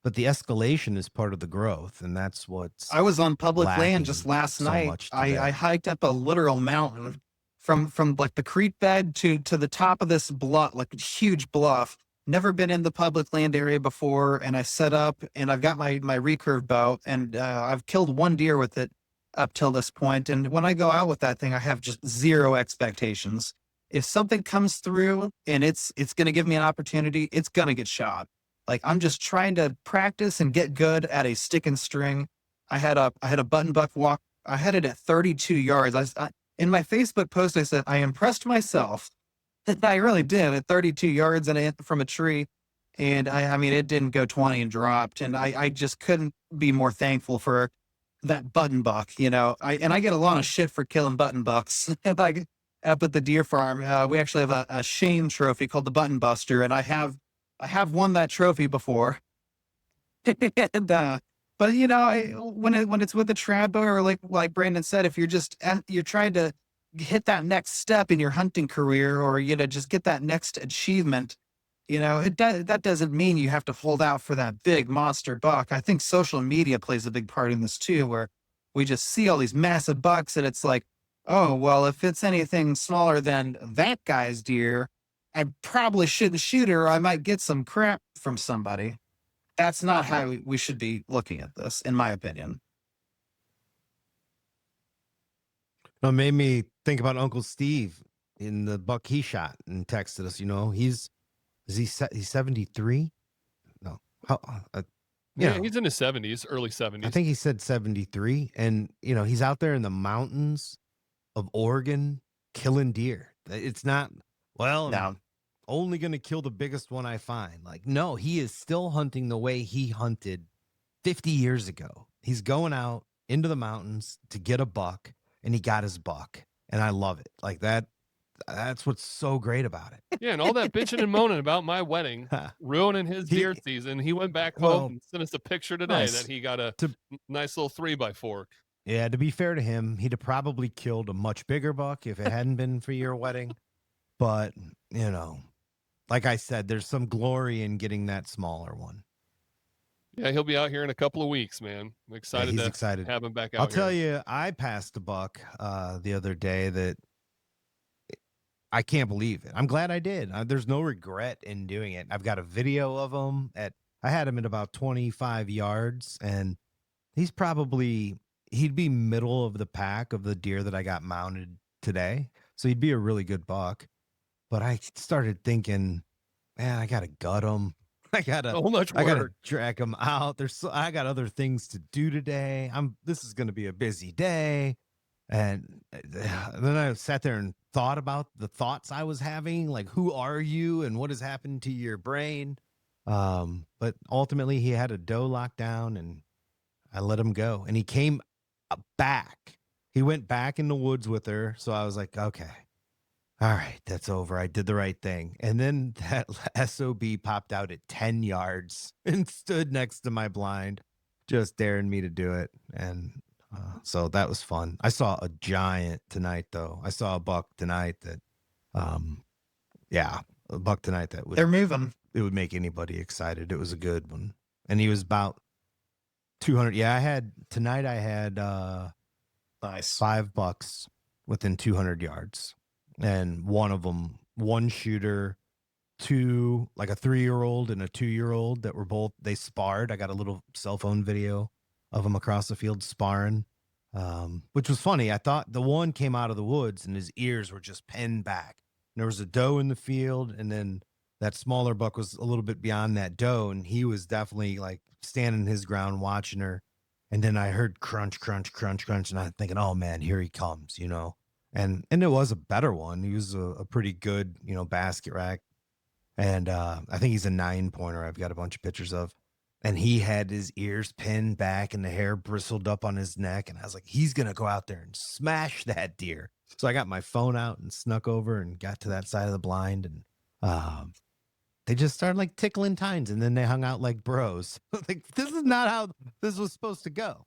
But the escalation is part of the growth, and that's what's. I was on public land lacking just last so night. much today. I hiked up a literal mountain from like the creek bed to the top of this bluff, like a huge bluff. Never been in the public land area before, and I set up, and I've got my recurve bow, and I've killed 1 deer with it up till this point. And when I go out with that thing, I have just 0 expectations. If something comes through and it's going to give me an opportunity, it's going to get shot. Like, I'm just trying to practice and get good at a stick and string. I had a button buck walk. I had it at 32 yards. In my Facebook post, I said, I impressed myself. I really did, at 32 yards and from a tree. And I mean, it didn't go 20 and dropped. And I just couldn't be more thankful for that button buck, you know. I get a lot of shit for killing button bucks. Like, up at the deer farm, we actually have a shame trophy called the Button Buster, and I have won that trophy before. And, but you know, when it's with a trad bow, or like Brandon said, if you're trying to hit that next step in your hunting career, or, you know, just get that next achievement, you know, that doesn't mean you have to hold out for that big monster buck. I think social media plays a big part in this too, where we just see all these massive bucks, and it's like, oh, well, if it's anything smaller than that guy's deer, I probably shouldn't shoot her, or I might get some crap from somebody. That's not how we should be looking at this, in my opinion. It made me think about Uncle Steve. in the buck he shot and texted us. He's 73? No, how? Yeah, he's in his 70s, early 70s. I think he said 73, and he's out there in the mountains of Oregon killing deer. It's not No. I'm only gonna kill the biggest one I find. Like, no, he is still hunting the way he hunted 50 years ago. He's going out into the mountains to get a buck, and he got his buck. And I love it. Like that's what's so great about it. Yeah, and all that bitching and moaning about my wedding, ruining his deer season. He went back home and sent us a picture today that he got a nice little 3x4. Yeah, to be fair to him, he'd have probably killed a much bigger buck if it hadn't been for your wedding. But, like I said, there's some glory in getting that smaller one. Yeah, he'll be out here in a couple of weeks, man. I'm excited to have him back out I'll tell here. you, I passed a buck the other day that I can't believe it. I'm glad I did. There's no regret in doing it. I've got a video of him I had him at about 25 yards, and he'd be middle of the pack of the deer that I got mounted today. So he'd be a really good buck. But I started thinking, man, I got to gut him. I gotta drag him out. I got other things to do today. This is going to be a busy day. And then I sat there and thought about the thoughts I was having, like, who are you and what has happened to your brain? But ultimately he had a doe locked down, and I let him go, and he came back. He went back in the woods with her. So I was like, okay, all right, that's over. I did the right thing. And then that SOB popped out at 10 yards and stood next to my blind, just daring me to do it. And so that was fun. I saw a giant tonight, though. I saw a buck tonight that, a buck tonight that they're moving. It would make anybody excited. It was a good one. And he was about 200. Yeah, I had nice 5 bucks within 200 yards. And one of them, one shooter, two, like a 3-year-old and a 2-year-old that were both, they sparred. I got a little cell phone video of them across the field sparring, which was funny. I thought the one came out of the woods and his ears were just pinned back. And there was a doe in the field, and then that smaller buck was a little bit beyond that doe, and he was definitely like standing his ground watching her. And then I heard crunch, crunch, crunch, crunch, and I'm thinking, oh man, here he comes, And it was a better one. He was a pretty good, basket rack. And I think he's a 9-pointer. I've got a bunch of pictures of. And he had his ears pinned back and the hair bristled up on his neck. And I was like, he's going to go out there and smash that deer. So I got my phone out and snuck over and got to that side of the blind. And they just started like tickling tines. And then they hung out like bros. Like, this is not how this was supposed to go.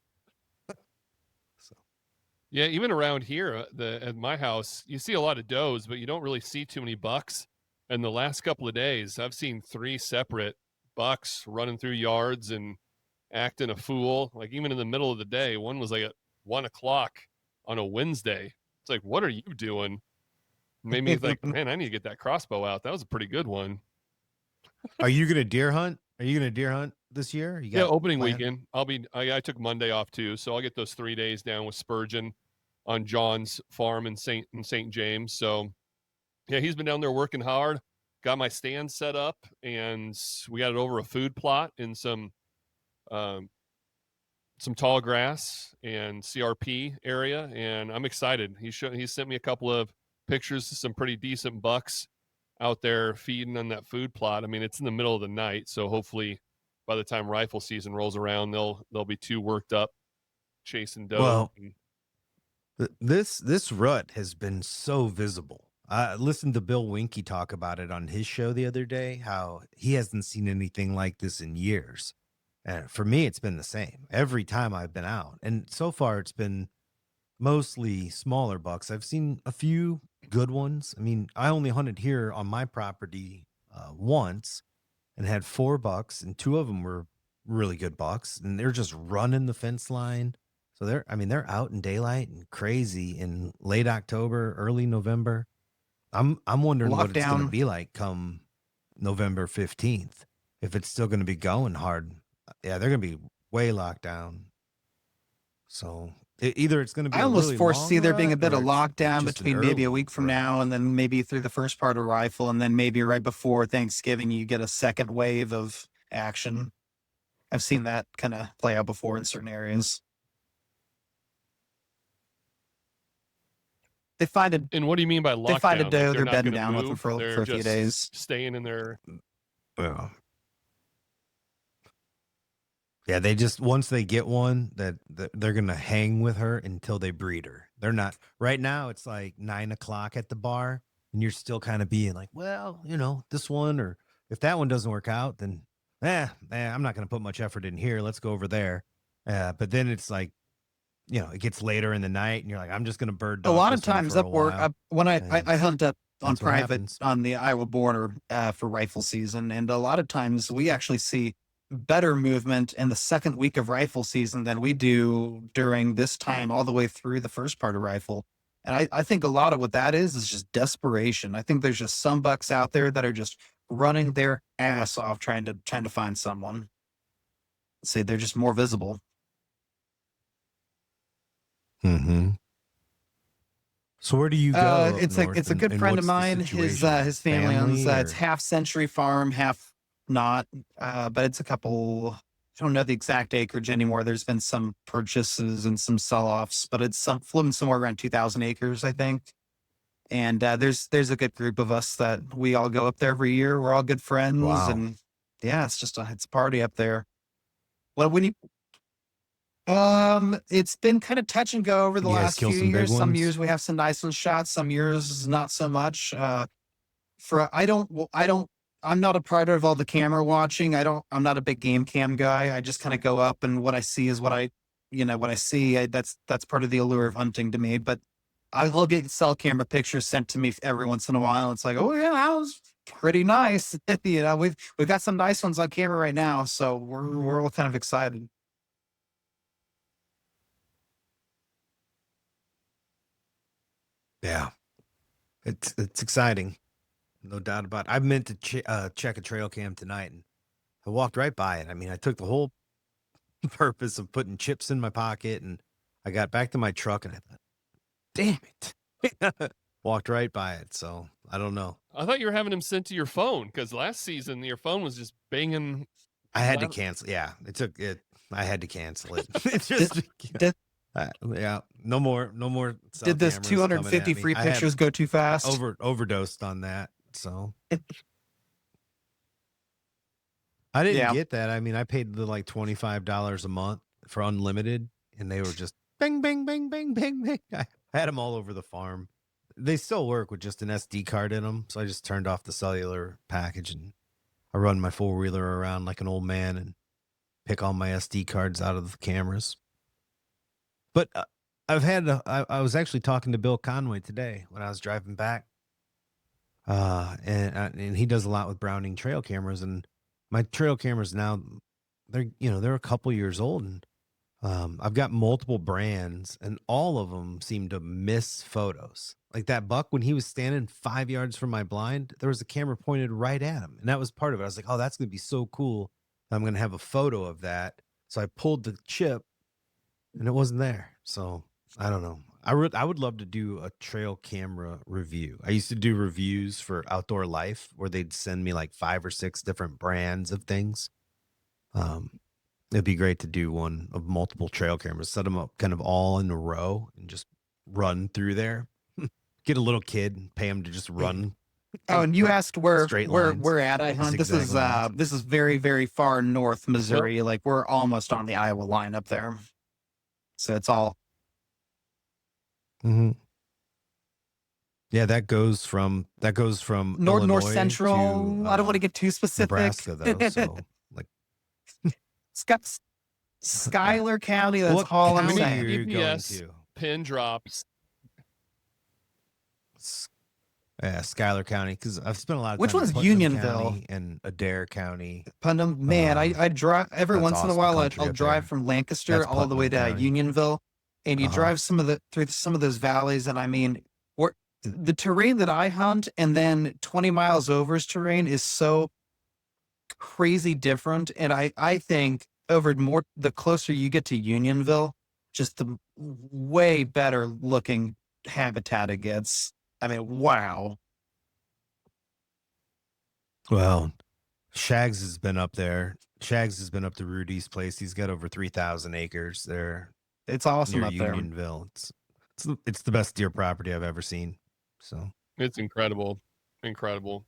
Yeah, even around here at my house, you see a lot of does, but you don't really see too many bucks. And the last couple of days, I've seen 3 separate bucks running through yards and acting a fool. Like, even in the middle of the day, one was like at 1 o'clock on a Wednesday. It's like, what are you doing? Made me think, man, I need to get that crossbow out. That was a pretty good one. Are you gonna deer hunt? This year? Opening weekend. I took Monday off too, so I'll get those 3 days down with Spurgeon on John's farm in St. James. So yeah, he's been down there working hard. Got my stand set up, and we got it over a food plot in some tall grass and CRP area, and I'm excited. He sent me a couple of pictures of some pretty decent bucks out there feeding on that food plot. I mean, it's in the middle of the night, so hopefully by the time rifle season rolls around, they'll be too worked up chasing doe. Well, this rut has been so visible. I listened to Bill Winke talk about it on his show the other day, how he hasn't seen anything like this in years. And for me, it's been the same every time I've been out. And so far, it's been mostly smaller bucks. I've seen a few good ones. I mean, I only hunted here on my property once and had 4 bucks, and 2 of them were really good bucks, and they're just running the fence line. So they're out in daylight and crazy in late October, early November. I'm wondering what it's going to be like come November 15th, if it's still going to be going hard. Yeah, they're going to be way locked down. So Either it's going to be I a almost really foresee long there being a rut bit or of it's lockdown just an between maybe a early week from rut. now and then maybe through the first part of rifle, and then maybe right before Thanksgiving you get a second wave of action. I've seen that kind of play out before in certain areas. They find a And what do you mean by they find a lockdown? Like doe, they're they're not bedding going to down with them move? for They're a few just days. staying in their. Well, yeah, they just once they get one that they're gonna hang with her until they breed her. They're not right now. It's like 9 o'clock at the bar, and you're still kind of being like, well, this one, or if that one doesn't work out, then I'm not gonna put much effort in here. Let's go over there. But then it's like, it gets later in the night, and you're like, I'm just gonna bird A dog lot of this one times for a up where while. when I And hunt up on that's what private happens. on the Iowa border for rifle season, and a lot of times we actually see better movement in the second week of rifle season than we do during this time all the way through the first part of rifle. And I think a lot of what that is just desperation. I think there's just some bucks out there that are just running their ass off trying to find someone. Say they're just more visible. Mm-hmm. So where do you go up It's north? a good And friend of what's the mine. His situation? his family owns Family it's or half century farm, half not. But it's a couple. I don't know the exact acreage anymore. There's been some purchases and some sell-offs, but it's floating somewhere around 2,000 acres, I think. And there's a good group of us that we all go up there every year. We're all good friends, wow? and yeah, it's a party up there. Well, when you it's been kind of touch and go over the You guys last kill few some big years. Some ones? years we have some nice ones shot, some years not so much. I'm not a part of all the camera watching. I'm not a big game cam guy. I just kind of go up and what I see is what I see. That's part of the allure of hunting to me. But I will get cell camera pictures sent to me every once in a while. It's like, oh yeah, that was pretty nice. We've got some nice ones on camera right now, so we're all kind of excited. Yeah, it's exciting, no doubt about it. I meant to check a trail cam tonight, and I walked right by it. I mean, I took the whole purpose of putting chips in my pocket, and I got back to my truck, and I thought, damn it, walked right by it. So I don't know. I thought you were having them sent to your phone because last season your phone was just banging. I had to loud. cancel. Yeah, it took it. I had to cancel it. It's Did, just did, yeah, no more cell did this cameras coming at 250 me. free I had pictures go too fast? overdosed on that. So I didn't Yeah. get that. I mean, I paid the like $25 a month for unlimited, and they were just bang, bang, bang, bang, bang, bang. I had them all over the farm. They still work with just an SD card in them, so I just turned off the cellular package and I run my four wheeler around like an old man and pick all my SD cards out of the cameras. But I was actually talking to Bill Conway today when I was driving back, and he does a lot with Browning trail cameras, and my trail cameras now they're a couple years old, and I've got multiple brands, and all of them seem to miss photos. Like that buck when he was standing 5 yards from my blind, there was a camera pointed right at him, and that was part of it. I was like, oh, that's gonna be so cool. I'm gonna have a photo of that. So I pulled the chip, and it wasn't there. So I don't know. I would love to do a trail camera review. I used to do reviews for Outdoor Life where they'd send me like 5 or 6 different brands of things. It'd be great to do one of multiple trail cameras, set them up kind of all in a row and just run through there. Get a little kid and pay him to just run. Oh, and you asked Straight lines, where at I hunt. zigzag lines. This is very, very far north Missouri. Like we're almost on the Iowa line up there. So it's all Mm-hmm. Yeah, that goes from north Illinois central. to I don't want to get too specific. Nebraska, though. So like, It's got Schuyler County. That's what all I'm county saying. are you going GPS. to? Pin drops. Yeah, Schuyler County, because I've spent a lot of Which time in one's Putnam Unionville? County and Adair County. Putnam, man, I drive every that's once in a awesome while. country I'll up drive there. from Lancaster That's all the way to Putnam County. Unionville, and you drive through some of those valleys, and I mean, the terrain that I hunt, and then 20 miles over's terrain is so crazy different. And I think the closer you get to Unionville, just the way better looking habitat it gets. I mean, wow. Well, Shags has been up there. Shags has been up to Rudy's place. He's got over 3,000 acres there It's awesome near up there. Unionville. It's the best deer property I've ever seen. So It's incredible. Incredible.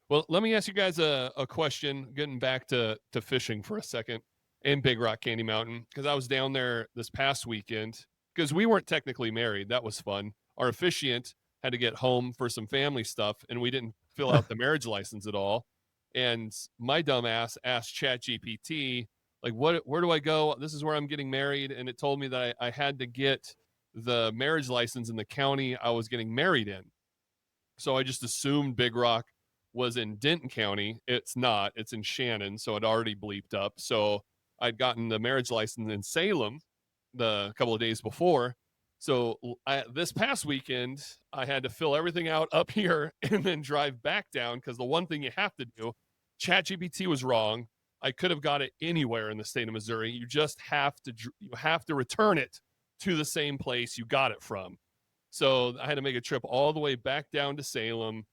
Well, let me ask you guys a question, getting back to fishing for a second in Big Rock Candy Mountain, because I was down there this past weekend because we weren't technically married. That was fun. Our officiant had to get home for some family stuff, and we didn't fill out the marriage license at all. And my dumb ass asked ChatGPT, like, where do I go? This is where I'm getting married. And it told me that I had to get the marriage license in the county I was getting married in. So I just assumed Big Rock was in Denton County. It's not. It's in Shannon. So it already bleeped up. So I'd gotten the marriage license in Salem the couple of days before. So this past weekend, I had to fill everything out up here and then drive back down because the one thing you have to do, ChatGPT was wrong. I could have got it anywhere in the state of Missouri. You just have to return it to the same place you got it from. So I had to make a trip all the way back down to Salem,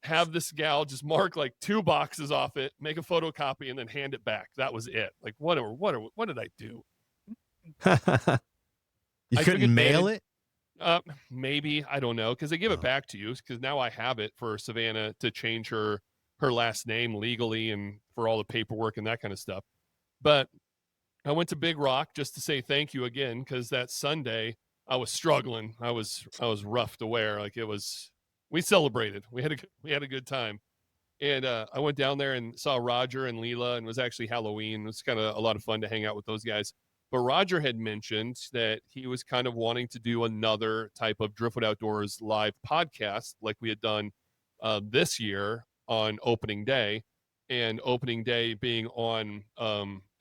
have this gal just mark like 2 boxes off it, make a photocopy, and then hand it back. That was it. Like, what did I do? you I couldn't mail it? Maybe, I don't know, because they give it back to you. Because now I have it for Savannah to change her last name legally and for all the paperwork and that kind of stuff. But I went to Big Rock just to say thank you again, because that Sunday I was struggling. I was rough to wear. Like, it was. We celebrated. We had a good time. And I went down there and saw Roger and Leela, and it was actually Halloween. It was kind of a lot of fun to hang out with those guys. But Roger had mentioned that he was kind of wanting to do another type of Driftwood Outdoors live podcast like we had done this year on opening day. And opening day being on,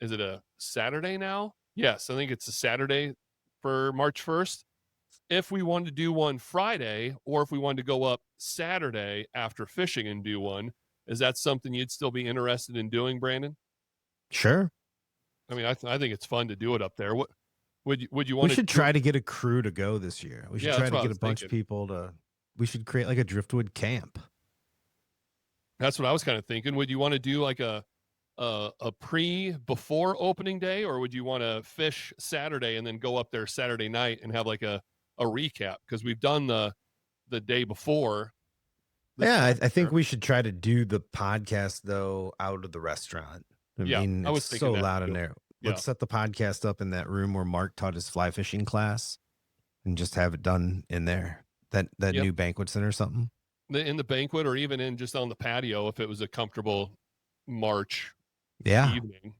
is it a Saturday now? Yes, I think it's a Saturday for March 1st. If we wanted to do one Friday, or if we wanted to go up Saturday after fishing and do one, is that something you'd still be interested in doing, Brandon? Sure. I mean, I think it's fun to do it up there. What would you want? We should try to get a crew to go this year. We should try to get a bunch of people to. We should create like a driftwood camp. That's what I was kind of thinking. Would you want to do like a before opening day, or would you want to fish Saturday and then go up there Saturday night and have like a recap? Because we've done the day before. Yeah, I think we should try to do the podcast though out of the restaurant. I mean, it's so loud in there. Let's set the podcast up in that room where Mark taught his fly fishing class, and just have it done in there. That new banquet center or something. In the banquet, or even in just on the patio if it was a comfortable March evening.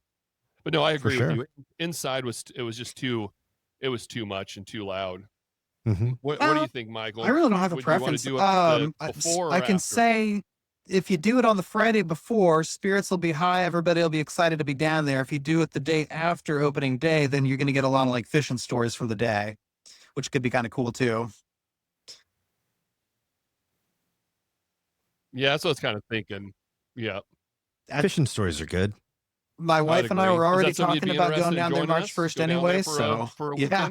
But no, I agree with you. Inside was just too much and too loud. Mm-hmm. What do you think, Michael? I really don't have a preference. I can say if you do it on the Friday before, spirits will be high. Everybody will be excited to be down there. If you do it the day after opening day, then you're going to get a lot of like fishing stories for the day, which could be kind of cool too. Yeah, that's what I was kind of thinking. Yeah. Fishing stories are good. My wife and I were already talking about going down there March 1st anyway. So yeah.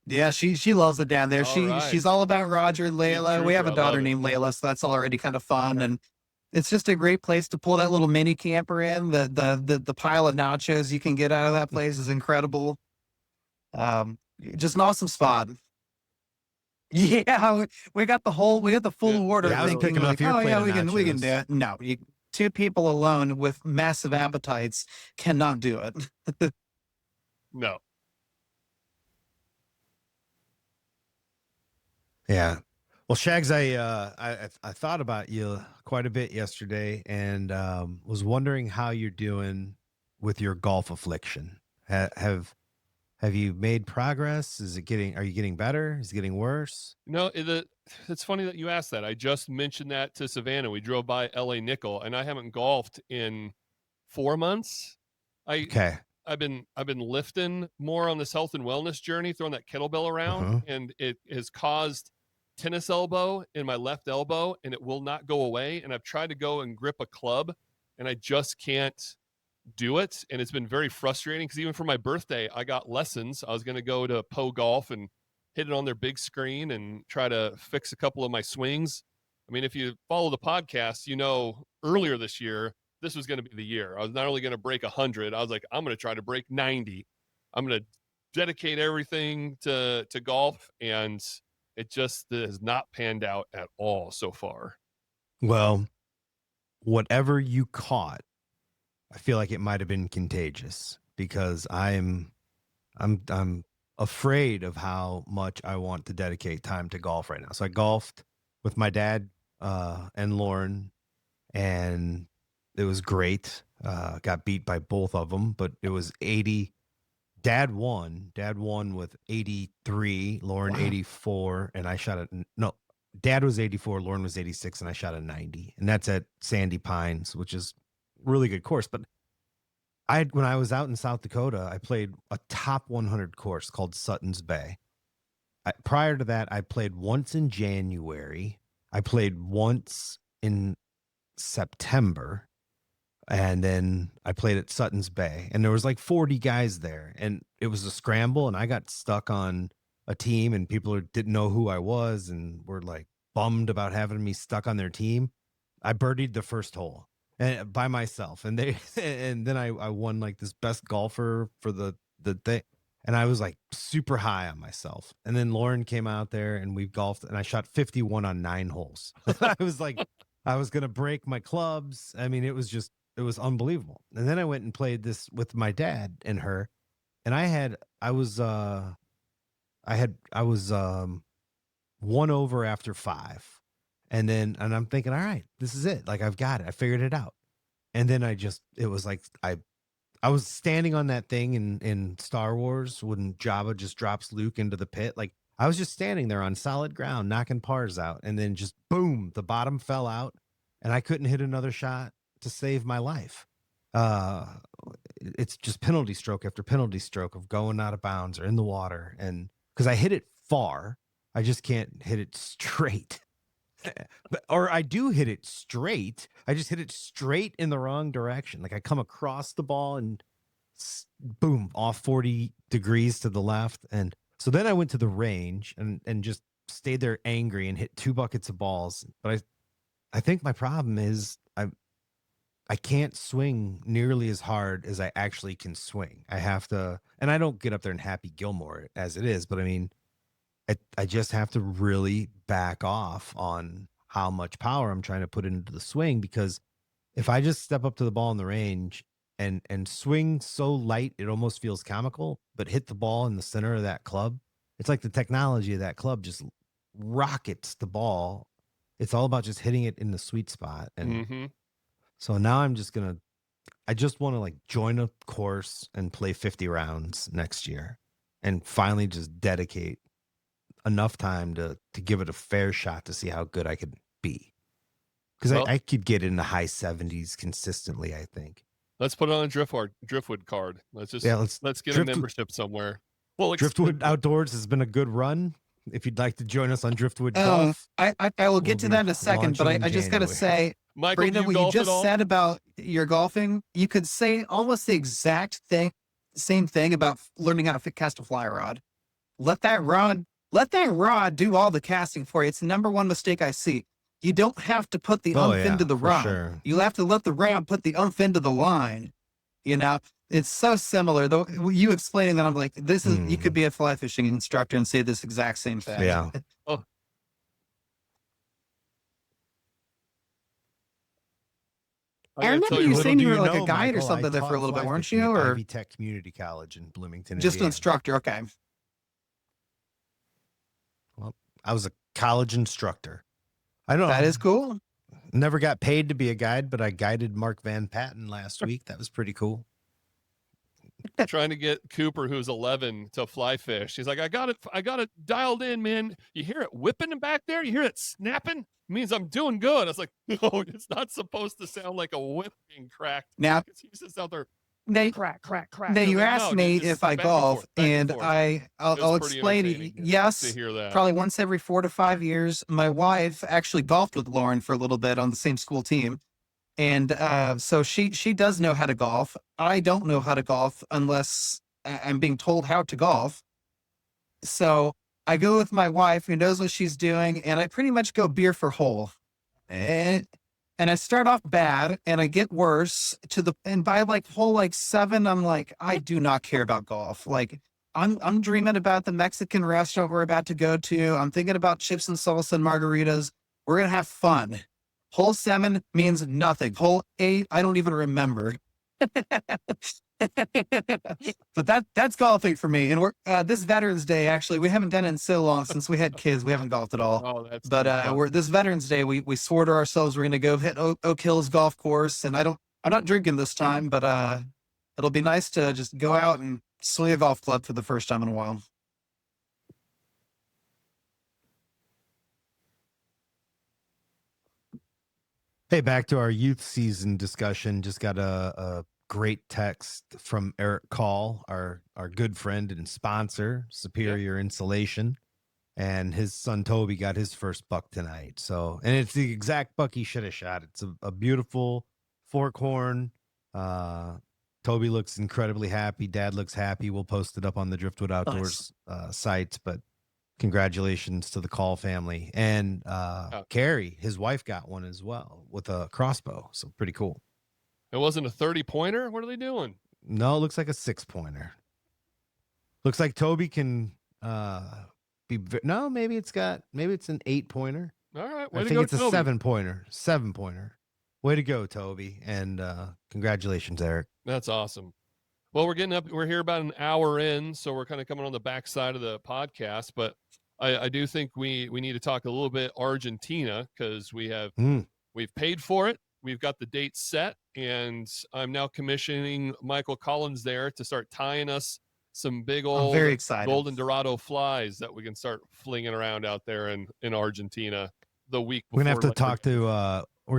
Yeah, she loves it down there. She's all about Roger and Layla. We have a daughter named Layla, so that's already kind of fun. And it's just a great place to pull that little mini camper in. The pile of nachos you can get out of that place is incredible. Just an awesome spot. Yeah, we got the full order. Yeah, I was picking up your plate. We can do it. No, 2 people alone with massive appetites cannot do it. No. Yeah. Well, Shags, I thought about you quite a bit yesterday, and was wondering how you're doing with your golf affliction. Have you made progress? Are you getting better? Is it getting worse? No, it's funny that you asked that. I just mentioned that to Savannah. We drove by LA Nickel, and I haven't golfed in 4 months. I've been lifting more on this health and wellness journey, throwing that kettlebell around, and it has caused tennis elbow in my left elbow, and it will not go away. And I've tried to go and grip a club, and I just can't do it. And it's been very frustrating because even for my birthday, I got lessons. I was going to go to Poe Golf and hit it on their big screen and try to fix a couple of my swings. I mean, if you follow the podcast, you know, earlier this year, this was going to be the year. I was not only going to break 100, I was like, I'm going to try to break 90. I'm going to dedicate everything to golf, and it just has not panned out at all so far. Well, whatever you caught, I feel like it might have been contagious because I'm afraid of how much I want to dedicate time to golf right now. So I golfed with my dad and Lauren, and it was great. Got beat by both of them, but it was 80. Dad won with 83, Lauren 84, and I shot at no. Dad was 84, Lauren was 86, and I shot a 90, and that's at Sandy Pines, which is really good course. But when I was out in South Dakota, I played a top 100 course called Sutton's Bay. Prior to that, I played once in January. I played once in September, and then I played at Sutton's Bay, and there was like 40 guys there, and it was a scramble, and I got stuck on a team, and people didn't know who I was and were like bummed about having me stuck on their team. I birdied the first hole and by myself, and then I won like this best golfer for the thing, and I was like super high on myself. And then Lauren came out there and we golfed, and I shot 51 on 9 holes. I was like, I was gonna break my clubs. I mean, it was unbelievable. And then I went and played this with my dad and her, and I was 1 over after 5. And I'm thinking, all right, this is it. Like, I've got it. I figured it out. And then it was like, I was standing on that thing in Star Wars when Jabba just drops Luke into the pit. Like, I was just standing there on solid ground, knocking pars out. And then just boom, the bottom fell out and I couldn't hit another shot to save my life. It's just penalty stroke after penalty stroke of going out of bounds or in the water. And because I hit it far, I just can't hit it straight. Or I do hit it straight. I just hit it straight in the wrong direction. Like, I come across the ball and boom, off 40 degrees to the left. And so then I went to the range and just stayed there angry and hit 2 buckets of balls. But I think my problem is I can't swing nearly as hard as I actually can swing. I have to, and I don't get up there and Happy Gilmore as it is, but I mean, I just have to really back off on how much power I'm trying to put into the swing, because if I just step up to the ball in the range and swing so light it almost feels comical, but hit the ball in the center of that club, it's like the technology of that club just rockets the ball. It's all about just hitting it in the sweet spot. And so now I just want to like join a course and play 50 rounds next year and finally just dedicate enough time to give it a fair shot to see how good I could be. Because I could get in the high 70s consistently, I think. Let's put it on a Driftwood card. Let's get a membership somewhere. Well, Driftwood Outdoors has been a good run. If you'd like to join us on Driftwood Golf, I will get to that in a second, but I just got to say, Michael, Brandon, what you just said about your golfing, you could say almost the exact same thing about learning how to cast a fly rod. Let that rod do all the casting for you. It's the number one mistake I see. You don't have to put the umph into the rod. Sure. You have to let the rod put the umph into the line. You know, it's so similar. Though you explaining that, I'm like, this is you could be a fly fishing instructor and say this exact same thing. Yeah. I remember you saying you were like a guide or something there for a little bit, weren't you? Or Ivy Tech Community College in Bloomington, just Indiana. An instructor? Okay. Well, I was a college instructor. I don't know. That is cool. Never got paid to be a guide, but I guided Mark Van Patten last week. That was pretty cool. Trying to get Cooper, who's 11, to fly fish. He's like, I got it dialed in, man. You hear it whipping back there? You hear it snapping? It means I'm doing good. I was like, no, it's not supposed to sound like a whip being cracked. Now he's just out there. Crack. Now you asked me if I golf, and I'll explain. Yes, to hear that. Probably once every 4 to 5 years. My wife actually golfed with Lauren for a little bit on the same school team, And so she does know how to golf. I don't know how to golf unless I'm being told how to golf. So I go with my wife who knows what she's doing, and I pretty much go beer for hole. And I start off bad and I get worse and by like hole like 7, I'm like, I do not care about golf. Like I'm dreaming about the Mexican restaurant we're about to go to. I'm thinking about chips and salsa and margaritas. We're gonna have fun. Hole 7 means nothing. Hole 8, I don't even remember. But that's golfing for me. And we're this Veterans Day, actually, we haven't done it in so long since we had kids. We haven't golfed at all. Oh, that's But we're this Veterans Day, we swore to ourselves we're gonna go hit Oak Hills Golf Course. And I'm not drinking this time, but it'll be nice to just go out and swing a golf club for the first time in a while. Hey, back to our youth season discussion. Just got a great text from Eric Call, our good friend and sponsor, Superior Insulation. And his son Toby got his first buck tonight. So, and it's the exact buck he should have shot. It's a beautiful fork horn. Toby looks incredibly happy. Dad looks happy. We'll post it up on the Driftwood Outdoors sites. But congratulations to the Call family. And Carrie, his wife, got one as well with a crossbow. So pretty cool. It wasn't a 30-pointer? What are they doing? No, it looks like a 6-pointer. Looks like Toby can no, maybe it's an 8-pointer. All right. I think it's a 7-pointer. 7-pointer. Way to go, Toby. And congratulations, Eric. That's awesome. Well, we're here about an hour in, so we're kind of coming on the backside of the podcast, but I do think we need to talk a little bit Argentina, because we've paid for it. We've got the date set, and I'm now commissioning Michael Collins there to start tying us some big old very excited. golden Dorado flies that we can start flinging around out there in Argentina the week before. We're gonna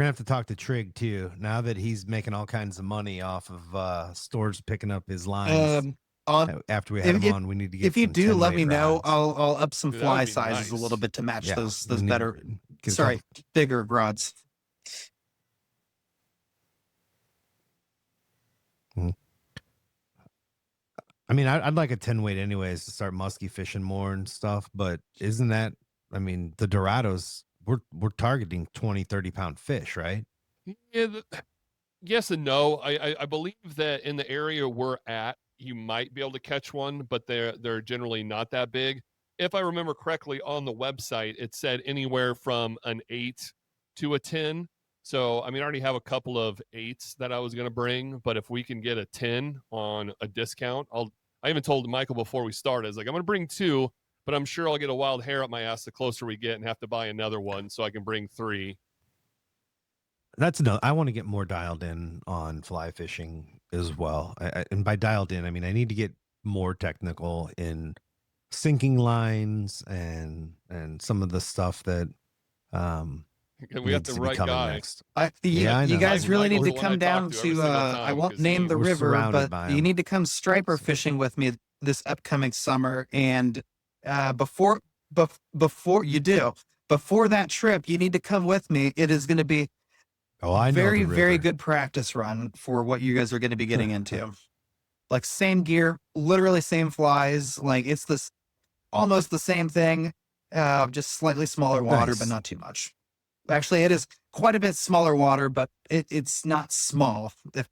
have to talk to Trig too. Now that he's making all kinds of money off of stores picking up his lines. After we have him on, we need to get. If you do, let me know. rods. I'll up some fly sizes nice. a little bit to match those we need- better. get a Sorry, couple- bigger rods. I mean, I'd like a 10 weight anyways to start musky fishing more and stuff. But isn't that? I mean, the Dorados, we're targeting 20, 30-pound fish, right? Yeah, yes and no. I believe that in the area we're at, you might be able to catch one, but they're generally not that big. If I remember correctly, on the website, it said anywhere from an 8 to a 10. So, I mean, I already have a couple of 8s that I was going to bring, but if we can get a 10 on a discount, I even told Michael before we started, I was like, I'm going to bring 2, but I'm sure I'll get a wild hair up my ass the closer we get and have to buy another one so I can bring 3. I want to get more dialed in on fly fishing as well. And by dialed in, I mean I need to get more technical in sinking lines and some of the stuff that We got the right guy. next. You I know. guys really need Michael's to the one come I down talk to every to. single time I won't 'cause name the we're river, surrounded by but you 'em. need to come striper fishing with me this upcoming summer. And before that trip, you need to come with me. It is going to be I know very, the very river. good practice run for what you guys are going to be getting into. Like same gear, literally same flies. Like it's almost the same thing, just slightly smaller water, Nice. but not too much. Actually, it is quite a bit smaller water, but it's not small if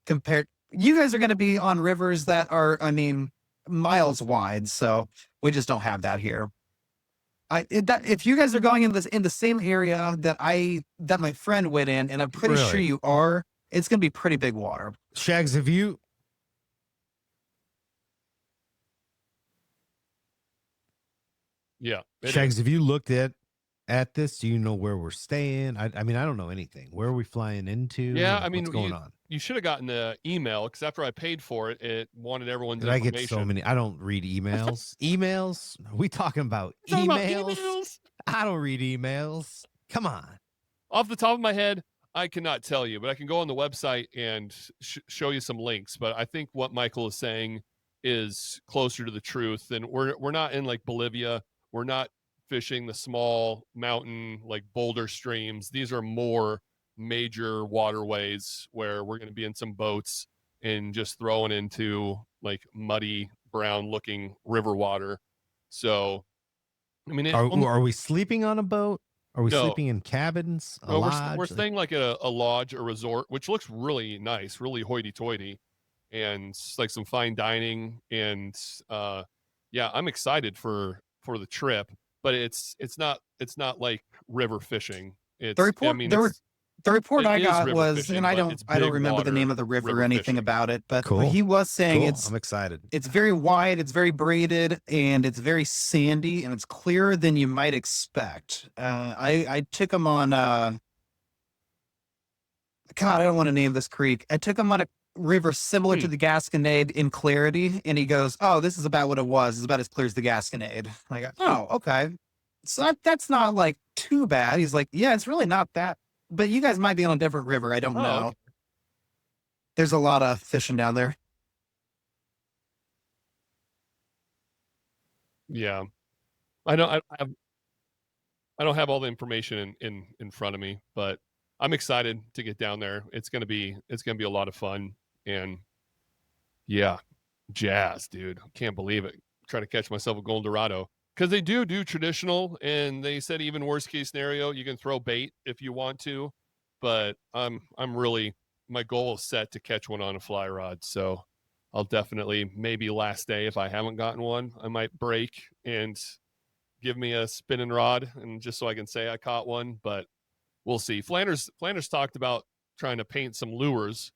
compared. You guys are going to be on rivers that are, I mean, miles wide, so we just don't have that here. If you guys are going in the same area that my friend went in, and I'm pretty sure Really? you are, it's going to be pretty big water. Shags, have you? Yeah. it is. Shags, have you looked at this? Do you know where we're staying? I mean, I don't know anything. Where are we flying into? Yeah, Like, I mean, what's going on? You should have gotten the email, because after I paid for it, it wanted everyone's Did I information. get so many? I don't read emails. Emails? Are we talking about Talking about emails? emails? I don't read emails. Come on. Off the top of my head, I cannot tell you, but I can go on the website and show you some links. But I think what Michael is saying is closer to the truth. And we're not in like Bolivia. We're not fishing the small mountain like boulder streams. These are more major waterways where we're going to be in some boats and just throwing into like muddy brown looking river water. So I mean, Are we sleeping on a boat? Are we No. sleeping in cabins? A no, lodge? we're staying like at a lodge, a resort, which looks really nice, really hoity-toity, and like some fine dining. And yeah, I'm excited for the trip, but it's not like river fishing. It's The report, I mean, the report it I is got river was, fishing, and but it's I don't big remember the name water of the river river or anything fishing. about it, but Cool. he was saying Cool. I'm excited. it's very wide, it's very braided, and it's very sandy, and it's clearer than you might expect. I took him on God, I don't want to name this creek. I took him on a river similar to the Gasconade in clarity, and he goes, "Oh, this is about what it was. It's about as clear as the Gasconade." I go, "Oh, okay." So that's not like too bad. He's like, "Yeah, it's really not that, but you guys might be on a different river. I don't know." Okay. There's a lot of fishing down there. Yeah, I don't. I don't have all the information in front of me, but I'm excited to get down there. It's gonna be a lot of fun, and yeah, jazz, dude. Can't believe it. Try to catch myself a Golden Dorado because they do traditional, and they said even worst case scenario, you can throw bait if you want to, but I'm really my goal is set to catch one on a fly rod, so I'll definitely maybe last day if I haven't gotten one, I might break and give me a spinning rod and just so I can say I caught one, but we'll see. Flanders talked about trying to paint some lures,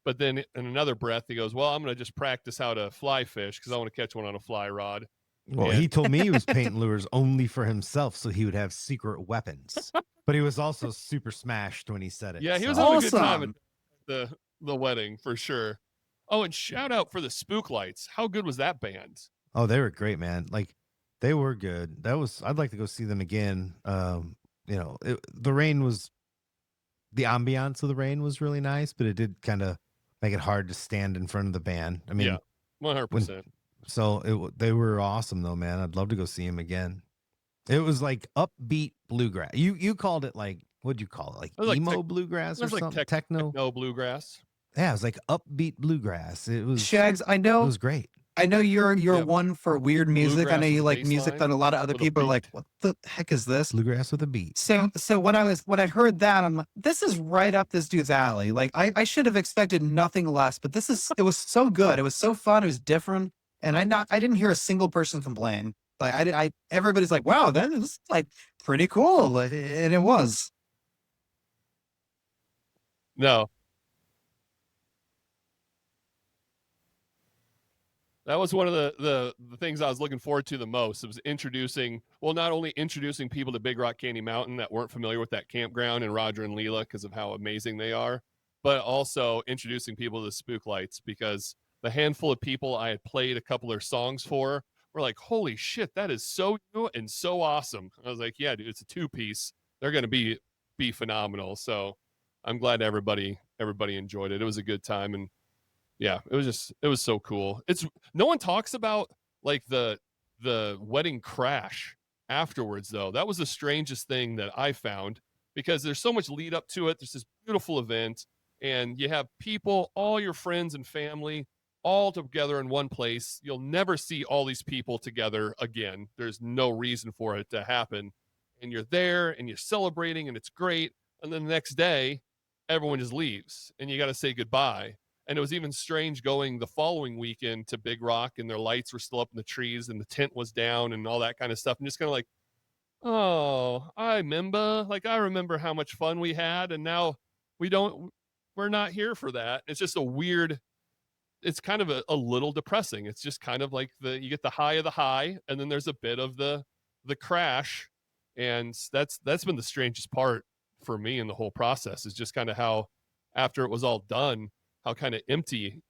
but then in another breath he goes, "Well, I'm going to just practice how to fly fish because I want to catch one on a fly rod." Well, he told me he was painting lures only for himself so he would have secret weapons. But he was also super smashed when he said it. Yeah, he was so. having a good time at the wedding for sure. Oh, and shout out for the Spook Lights. How good was that band? Oh, they were great, man. Like they were good. I'd like to go see them again. The rain was the ambiance of the rain was really nice, but it did kind of make it hard to stand in front of the band. I mean, yeah, 100%. So they were awesome though, man. I'd love to go see him again. It was like upbeat bluegrass. You called it like, what'd you call it? Like emo bluegrass or something? Techno bluegrass. Yeah, it was like upbeat bluegrass. It was Shags, I know it was great. I know you're one for weird music. Bluegrass I know you with like bass music line that a lot of other with a people are like, beat. "What the heck is this?" Bluegrass with a beat. So when I heard that, I'm like, this is right up this dude's alley. Like I should have expected nothing less, but it was so good. It was so fun. It was different. And I didn't hear a single person complain. Like everybody's like, "Wow, that is like pretty cool." And it was. No. That was one of the things I was looking forward to the most. It was not only introducing people to Big Rock Candy Mountain that weren't familiar with that campground and Roger and Leela because of how amazing they are, but also introducing people to the Spook Lights because the handful of people I had played a couple of their songs for were like, "Holy shit, that is so new and so awesome." I was like, "Yeah, dude, it's a 2-piece. They're going to be phenomenal." So I'm glad everybody enjoyed it. It was a good time, and yeah, it was so cool. No one talks about like the wedding crash afterwards though. That was the strangest thing that I found because there's so much lead up to it. There's this beautiful event and you have people, all your friends and family all together in one place. You'll never see all these people together again. There's no reason for it to happen. And you're there and you're celebrating and it's great. And then the next day, everyone just leaves and you got to say goodbye. And it was even strange going the following weekend to Big Rock and their lights were still up in the trees and the tent was down and all that kind of stuff. And just kind of like, oh, I remember how much fun we had. And now we're not here for that. It's just it's kind of a little depressing. It's just kind of like you get the high of the high and then there's a bit of the crash. And that's been the strangest part for me in the whole process is just kind of how after it was all done, how kind of empty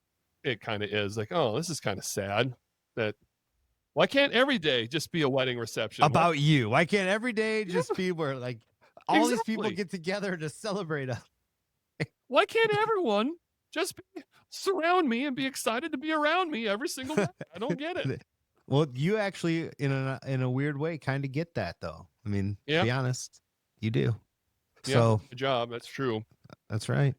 it kind of is. Like, oh, this is kind of sad that why can't every day just be a wedding reception? Why can't every day just be where like all these people Exactly. get together to celebrate us? Why can't everyone just surround me and be excited to be around me every single day? I don't get it. Well, you actually in a weird way kind of get that though. I mean, to be honest, you do. Yeah, So good job. That's true. That's right.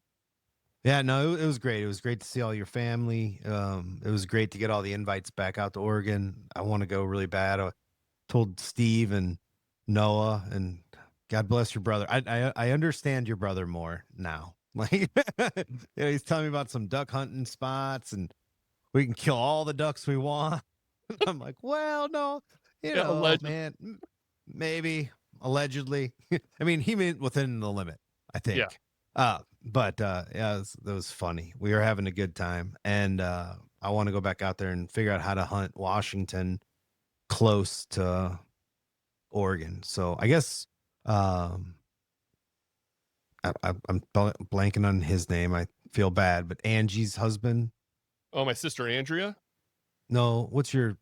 Yeah, no, it was great. It was great to see all your family. It was great to get all the invites back out to Oregon. I want to go really bad. I told Steve and Noah, and God bless your brother. I understand your brother more now. Like, he's telling me about some duck hunting spots, and we can kill all the ducks we want. I'm like, well, no, Yeah, allegedly. man, maybe allegedly. I mean, he meant within the limit, I think. Yeah. But yeah, that was funny. We were having a good time, and I want to go back out there and figure out how to hunt Washington close to Oregon. So I guess I'm blanking on his name. I feel bad, but Angie's husband. Oh, my sister Andrea. No, what's your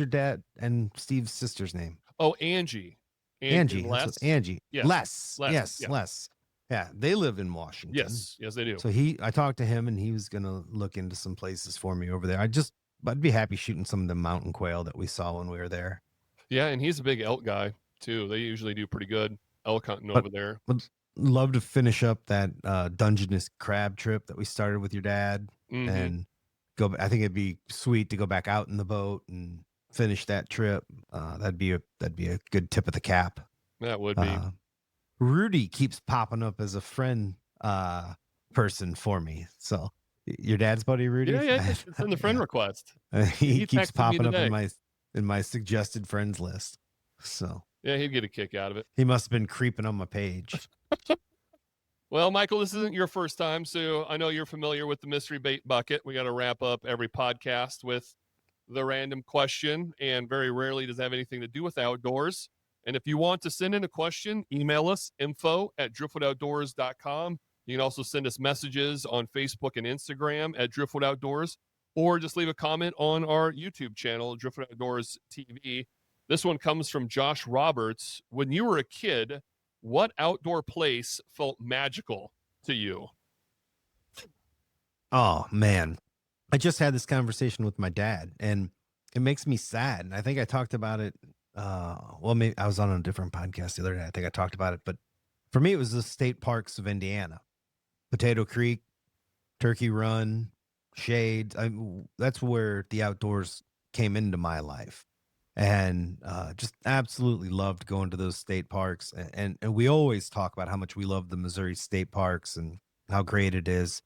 dad and Steve's sister's name? Oh, Angie. Angie. Les. Angie. Yes. Les. Yes. Yeah. Les. Yeah, they live in Washington. Yes, they do. So I talked to him, and he was gonna look into some places for me over there. I'd be happy shooting some of the mountain quail that we saw when we were there. Yeah, and he's a big elk guy too. They usually do pretty good elk hunting over there. Would love to finish up that Dungeness crab trip that we started with your dad, and go. I think it'd be sweet to go back out in the boat and finish that trip. That'd be a good tip of the cap. That would be. Rudy keeps popping up as a friend person for me. So your dad's buddy Rudy? Yeah, it's in the friend request. He keeps texted me popping up today. in my suggested friends list. So yeah, he'd get a kick out of it. He must have been creeping on my page. Well, Michael, this isn't your first time, so I know you're familiar with the mystery bait bucket. We got to wrap up every podcast with the random question, and very rarely does it have anything to do with outdoors. And if you want to send in a question, email us, info@drifoodoutdoors.com. You can also send us messages on Facebook and Instagram at Driftwood Outdoors, or just leave a comment on our YouTube channel, Driftwood Outdoors TV. This one comes from Josh Roberts. When you were a kid, what outdoor place felt magical to you? Oh, man. I just had this conversation with my dad, and it makes me sad. And I think I talked about it. Well, maybe I was on a different podcast the other day. I think I talked about it, but for me, it was the state parks of Indiana, Potato Creek, Turkey Run, Shades. That's where the outdoors came into my life, and just absolutely loved going to those state parks. And we always talk about how much we love the Missouri state parks and how great it is.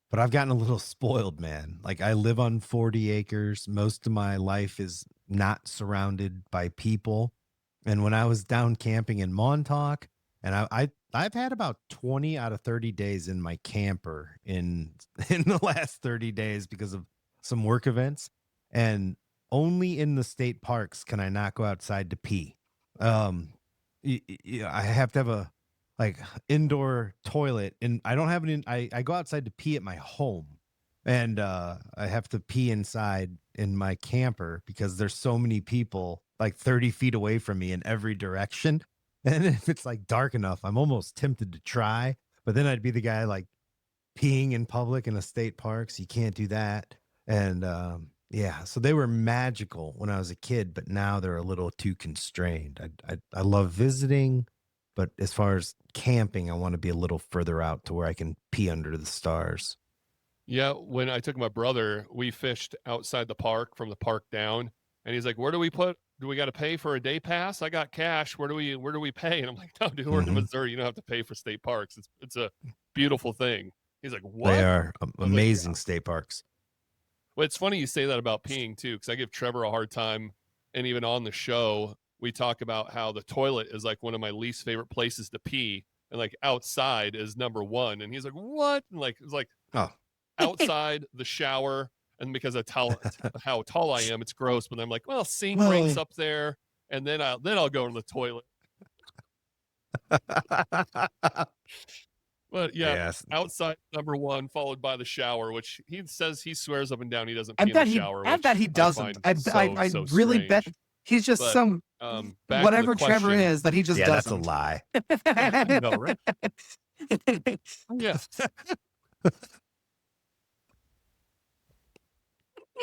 But I've gotten a little spoiled, man. Like, I live on 40 acres. Most of my life is not surrounded by people. And when I was down camping in Montauk, and I've had about 20 out of 30 days in my camper in the last 30 days because of some work events. And only in the state parks can I not go outside to pee. I have to have a indoor toilet, and I don't have I go outside to pee at my home, and I have to pee inside in my camper because there's so many people like 30 feet away from me in every direction. And if it's like dark enough, I'm almost tempted to try, but then I'd be the guy like peeing in public in a state park, so you can't do that. And yeah, so they were magical when I was a kid, but now they're a little too constrained. I love visiting, but as far as camping, I want to be a little further out to where I can pee under the stars. Yeah, when I took my brother, we fished outside the park from the park down, and he's like, "Where do we got to pay for a day pass? I got cash. Where do we pay?" And I'm like, "No, dude, we're in Missouri. You don't have to pay for state parks. It's a beautiful thing." He's like, "What?" They are amazing, like, yeah. State parks. Well, it's funny you say that about peeing too, because I give Trevor a hard time, and even on the show, we talk about how the toilet is like one of my least favorite places to pee, and like outside is number one. And he's like, "What?" And like it's like, oh, outside the shower, and because of how tall I am, it's gross. But I'm like, well, sink rates up there, and then I'll go to the toilet. But yeah, yes. Outside number one, followed by the shower, which he says he swears up and down he doesn't pee in the shower. I bet he doesn't. I really strange. bet he's just whatever Trevor is that he just doesn't. That's a lie. No, right? Yeah.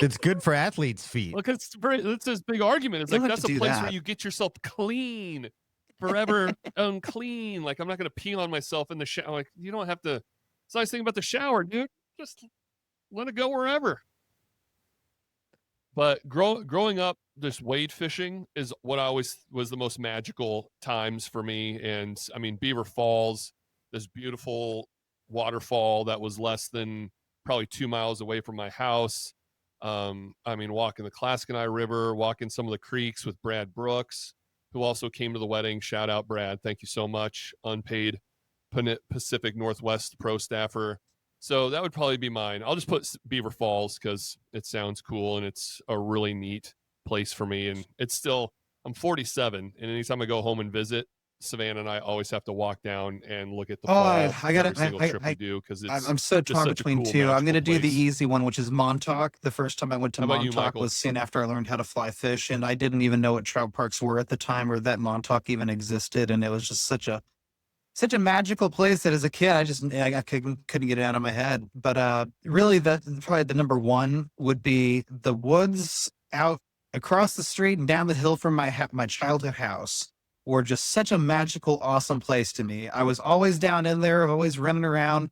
It's good for athletes' feet. Look, it's his big argument. It's like that's a place where you get yourself clean. forever unclean. Like, I'm not going to pee on myself in the shower. Like, you don't have to. It's a nice thing about the shower, dude. Just let it go wherever. But growing up, this wade fishing is what I always was the most magical times for me. And I mean, Beaver Falls, this beautiful waterfall that was less than probably 2 miles away from my house. I mean, walking the Claskeneye River, walking some of the creeks with Brad Brooks, who also came to the wedding. Shout out, Brad. Thank you so much. Unpaid Pacific Northwest pro staffer. So that would probably be mine. I'll just put Beaver Falls because it sounds cool and it's a really neat place for me. And it's still, I'm 47, and anytime I go home and visit, Savannah and I always have to walk down and look at the fall I got every single trip we do because it's. I'm so just torn such a between cool, two. I'm going to magical do the place. easy one, which is Montauk. The first time I went to How about you, Montauk Michael? was soon after I learned how to fly fish, and I didn't even know what trout parks were at the time or that Montauk even existed. And it was just such a magical place that as a kid, I couldn't get it out of my head. But really, probably the number one would be the woods out across the street and down the hill from my childhood house. Were just such a magical, awesome place to me. I was always down in there, always running around,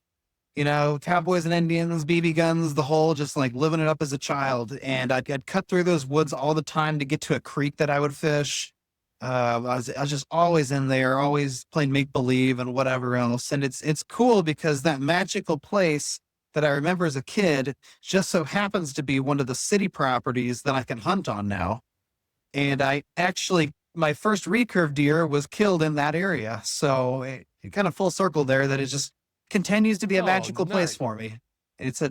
cowboys and Indians, BB guns, the whole, just like living it up as a child. And I'd cut through those woods all the time to get to a creek that I would fish. I was just always in there, always playing make believe and whatever else. And it's cool because that magical place that I remember as a kid just so happens to be one of the city properties that I can hunt on now. And my first recurve deer was killed in that area. So it kind of full circle there that it just continues to be a magical place for me. It's a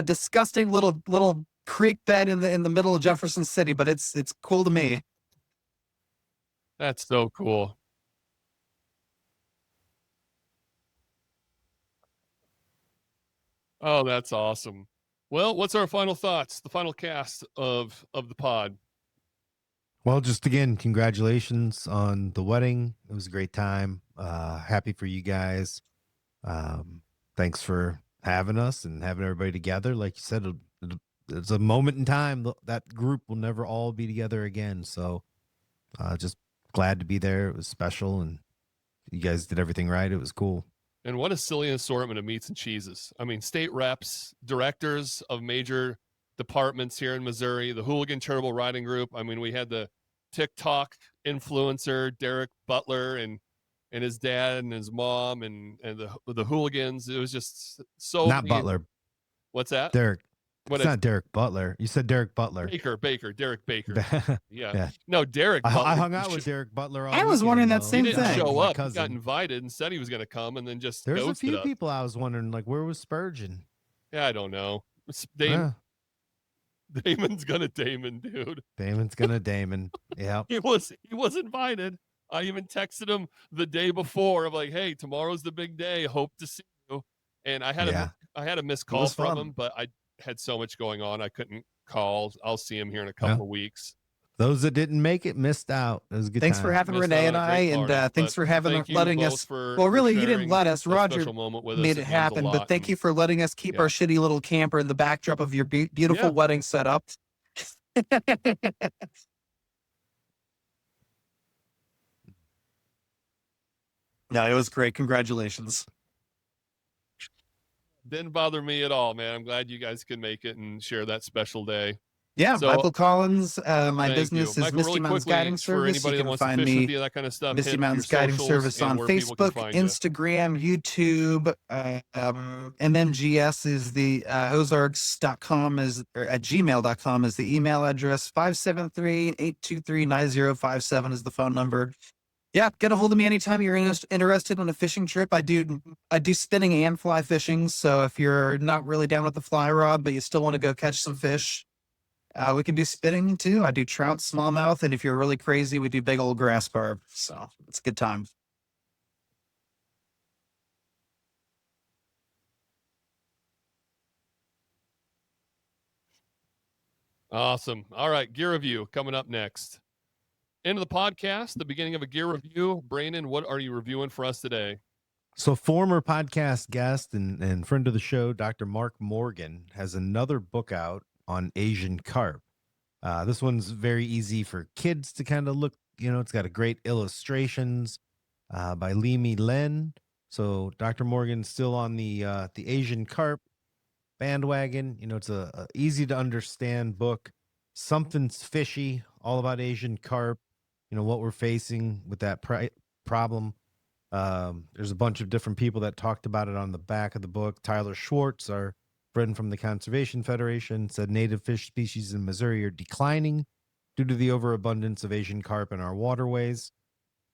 disgusting little creek bed in the middle of Jefferson City, but it's cool to me. That's so cool. Oh, that's awesome. Well, what's our final thoughts? The final cast of the pod. Well, just again, congratulations on the wedding. It was a great time. Happy for you guys. Thanks for having us and having everybody together. Like you said, it's a moment in time. That group will never all be together again. So just glad to be there. It was special, and you guys did everything right. It was cool. And what a silly assortment of meats and cheeses. I mean, state reps, directors of major departments here in Missouri, the Hooligan Charitable Riding Group. I mean, we had the TikTok influencer, Derek Butler, and his dad and his mom and the hooligans. It was just so Not Butler. What's that? Derek. What it's not Derek Butler. You said Derek Butler. Derek Baker. Yeah. No, Derek Butler. I hung out with Derek Butler. I was wondering that same thing. He didn't show up. He got invited and said he was going to come, and then just There's a few us. people I was wondering, like, where was Spurgeon? Yeah, I don't know. Damon's gonna Damon, dude. Damon's gonna Damon. Yeah. He was invited. I even texted him the day before. I'm like, hey, tomorrow's the big day. Hope to see you. And I had a missed call from him, but I had so much going on I couldn't call. I'll see him here in a couple of weeks. Those that didn't make it missed out. It was a good Thanks time. for having Renee and I, and thanks for letting us. Well, really, you didn't let us. Roger made it happen, but thank you for letting us keep our shitty little camper in the backdrop of your beautiful wedding setup. No, it was great. Congratulations. Didn't bother me at all, man. I'm glad you guys could make it and share that special day. Yeah, so, Michael Collins. My business is Michael, Misty Mountain Guiding Service. You can find me that kind of stuff, Misty Mountain Guiding Service on Facebook, Instagram, YouTube. MMGS is the Ozarks.com at gmail.com is the email address. 573-823-9057 is the phone number. Yeah, get a hold of me anytime you're interested in a fishing trip. I do spinning and fly fishing. So if you're not really down with the fly rod, but you still want to go catch some fish, we can do spinning too. I do trout, smallmouth, and if you're really crazy, we do big old grass carp. So it's a good time. Awesome. All right, gear review coming up next. End of the podcast, the beginning of a gear review. Brandon, what are you reviewing for us today? So former podcast guest and friend of the show, Dr. Mark Morgan, has another book out on Asian carp. This one's very easy for kids to kind of look It's got a great illustrations by Limi Len. So Dr. Morgan's still on the Asian carp bandwagon. It's a easy to understand book. Something's fishy, all about Asian carp. What we're facing with that problem. There's a bunch of different people that talked about it on the back of the book. Tyler Schwartz, our friend from the Conservation Federation, said native fish species in Missouri are declining due to the overabundance of Asian carp in our waterways.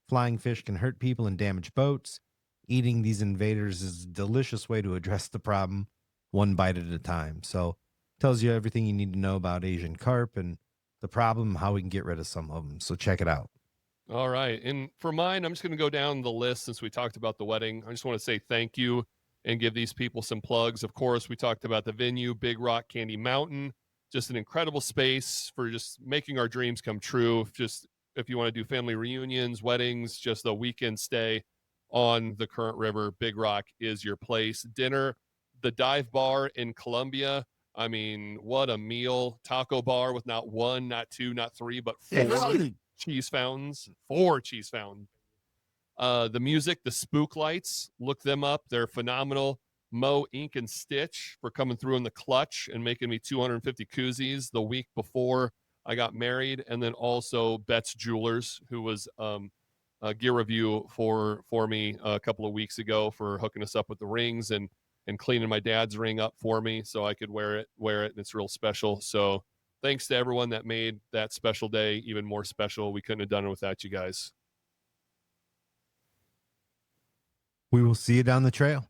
Flying fish can hurt people and damage boats. Eating these invaders is a delicious way to address the problem, one bite at a time. So tells you everything you need to know about Asian carp and the problem, how we can get rid of some of them. So check it out. All right. And for mine, I'm just going to go down the list since we talked about the wedding. I just want to say thank you and give these people some plugs. Of course, we talked about the venue, Big Rock Candy Mountain, just an incredible space for just making our dreams come true. Just if you want to do family reunions, weddings, just a weekend stay on the Current River, Big Rock is your place. Dinner, the Dive Bar in Columbia. I mean, what a meal. Taco bar with not one, not two, not three, but four cheese fountains. Four cheese fountains. The music, the Spook Lights, look them up. They're phenomenal. Mo, Ink, and Stitch for coming through in the clutch and making me 250 koozies the week before I got married. And then also Betts Jewelers, who was a gear review for me a couple of weeks ago for hooking us up with the rings and cleaning my dad's ring up for me so I could wear it, and it's real special. So thanks to everyone that made that special day even more special. We couldn't have done it without you guys. We will see you down the trail.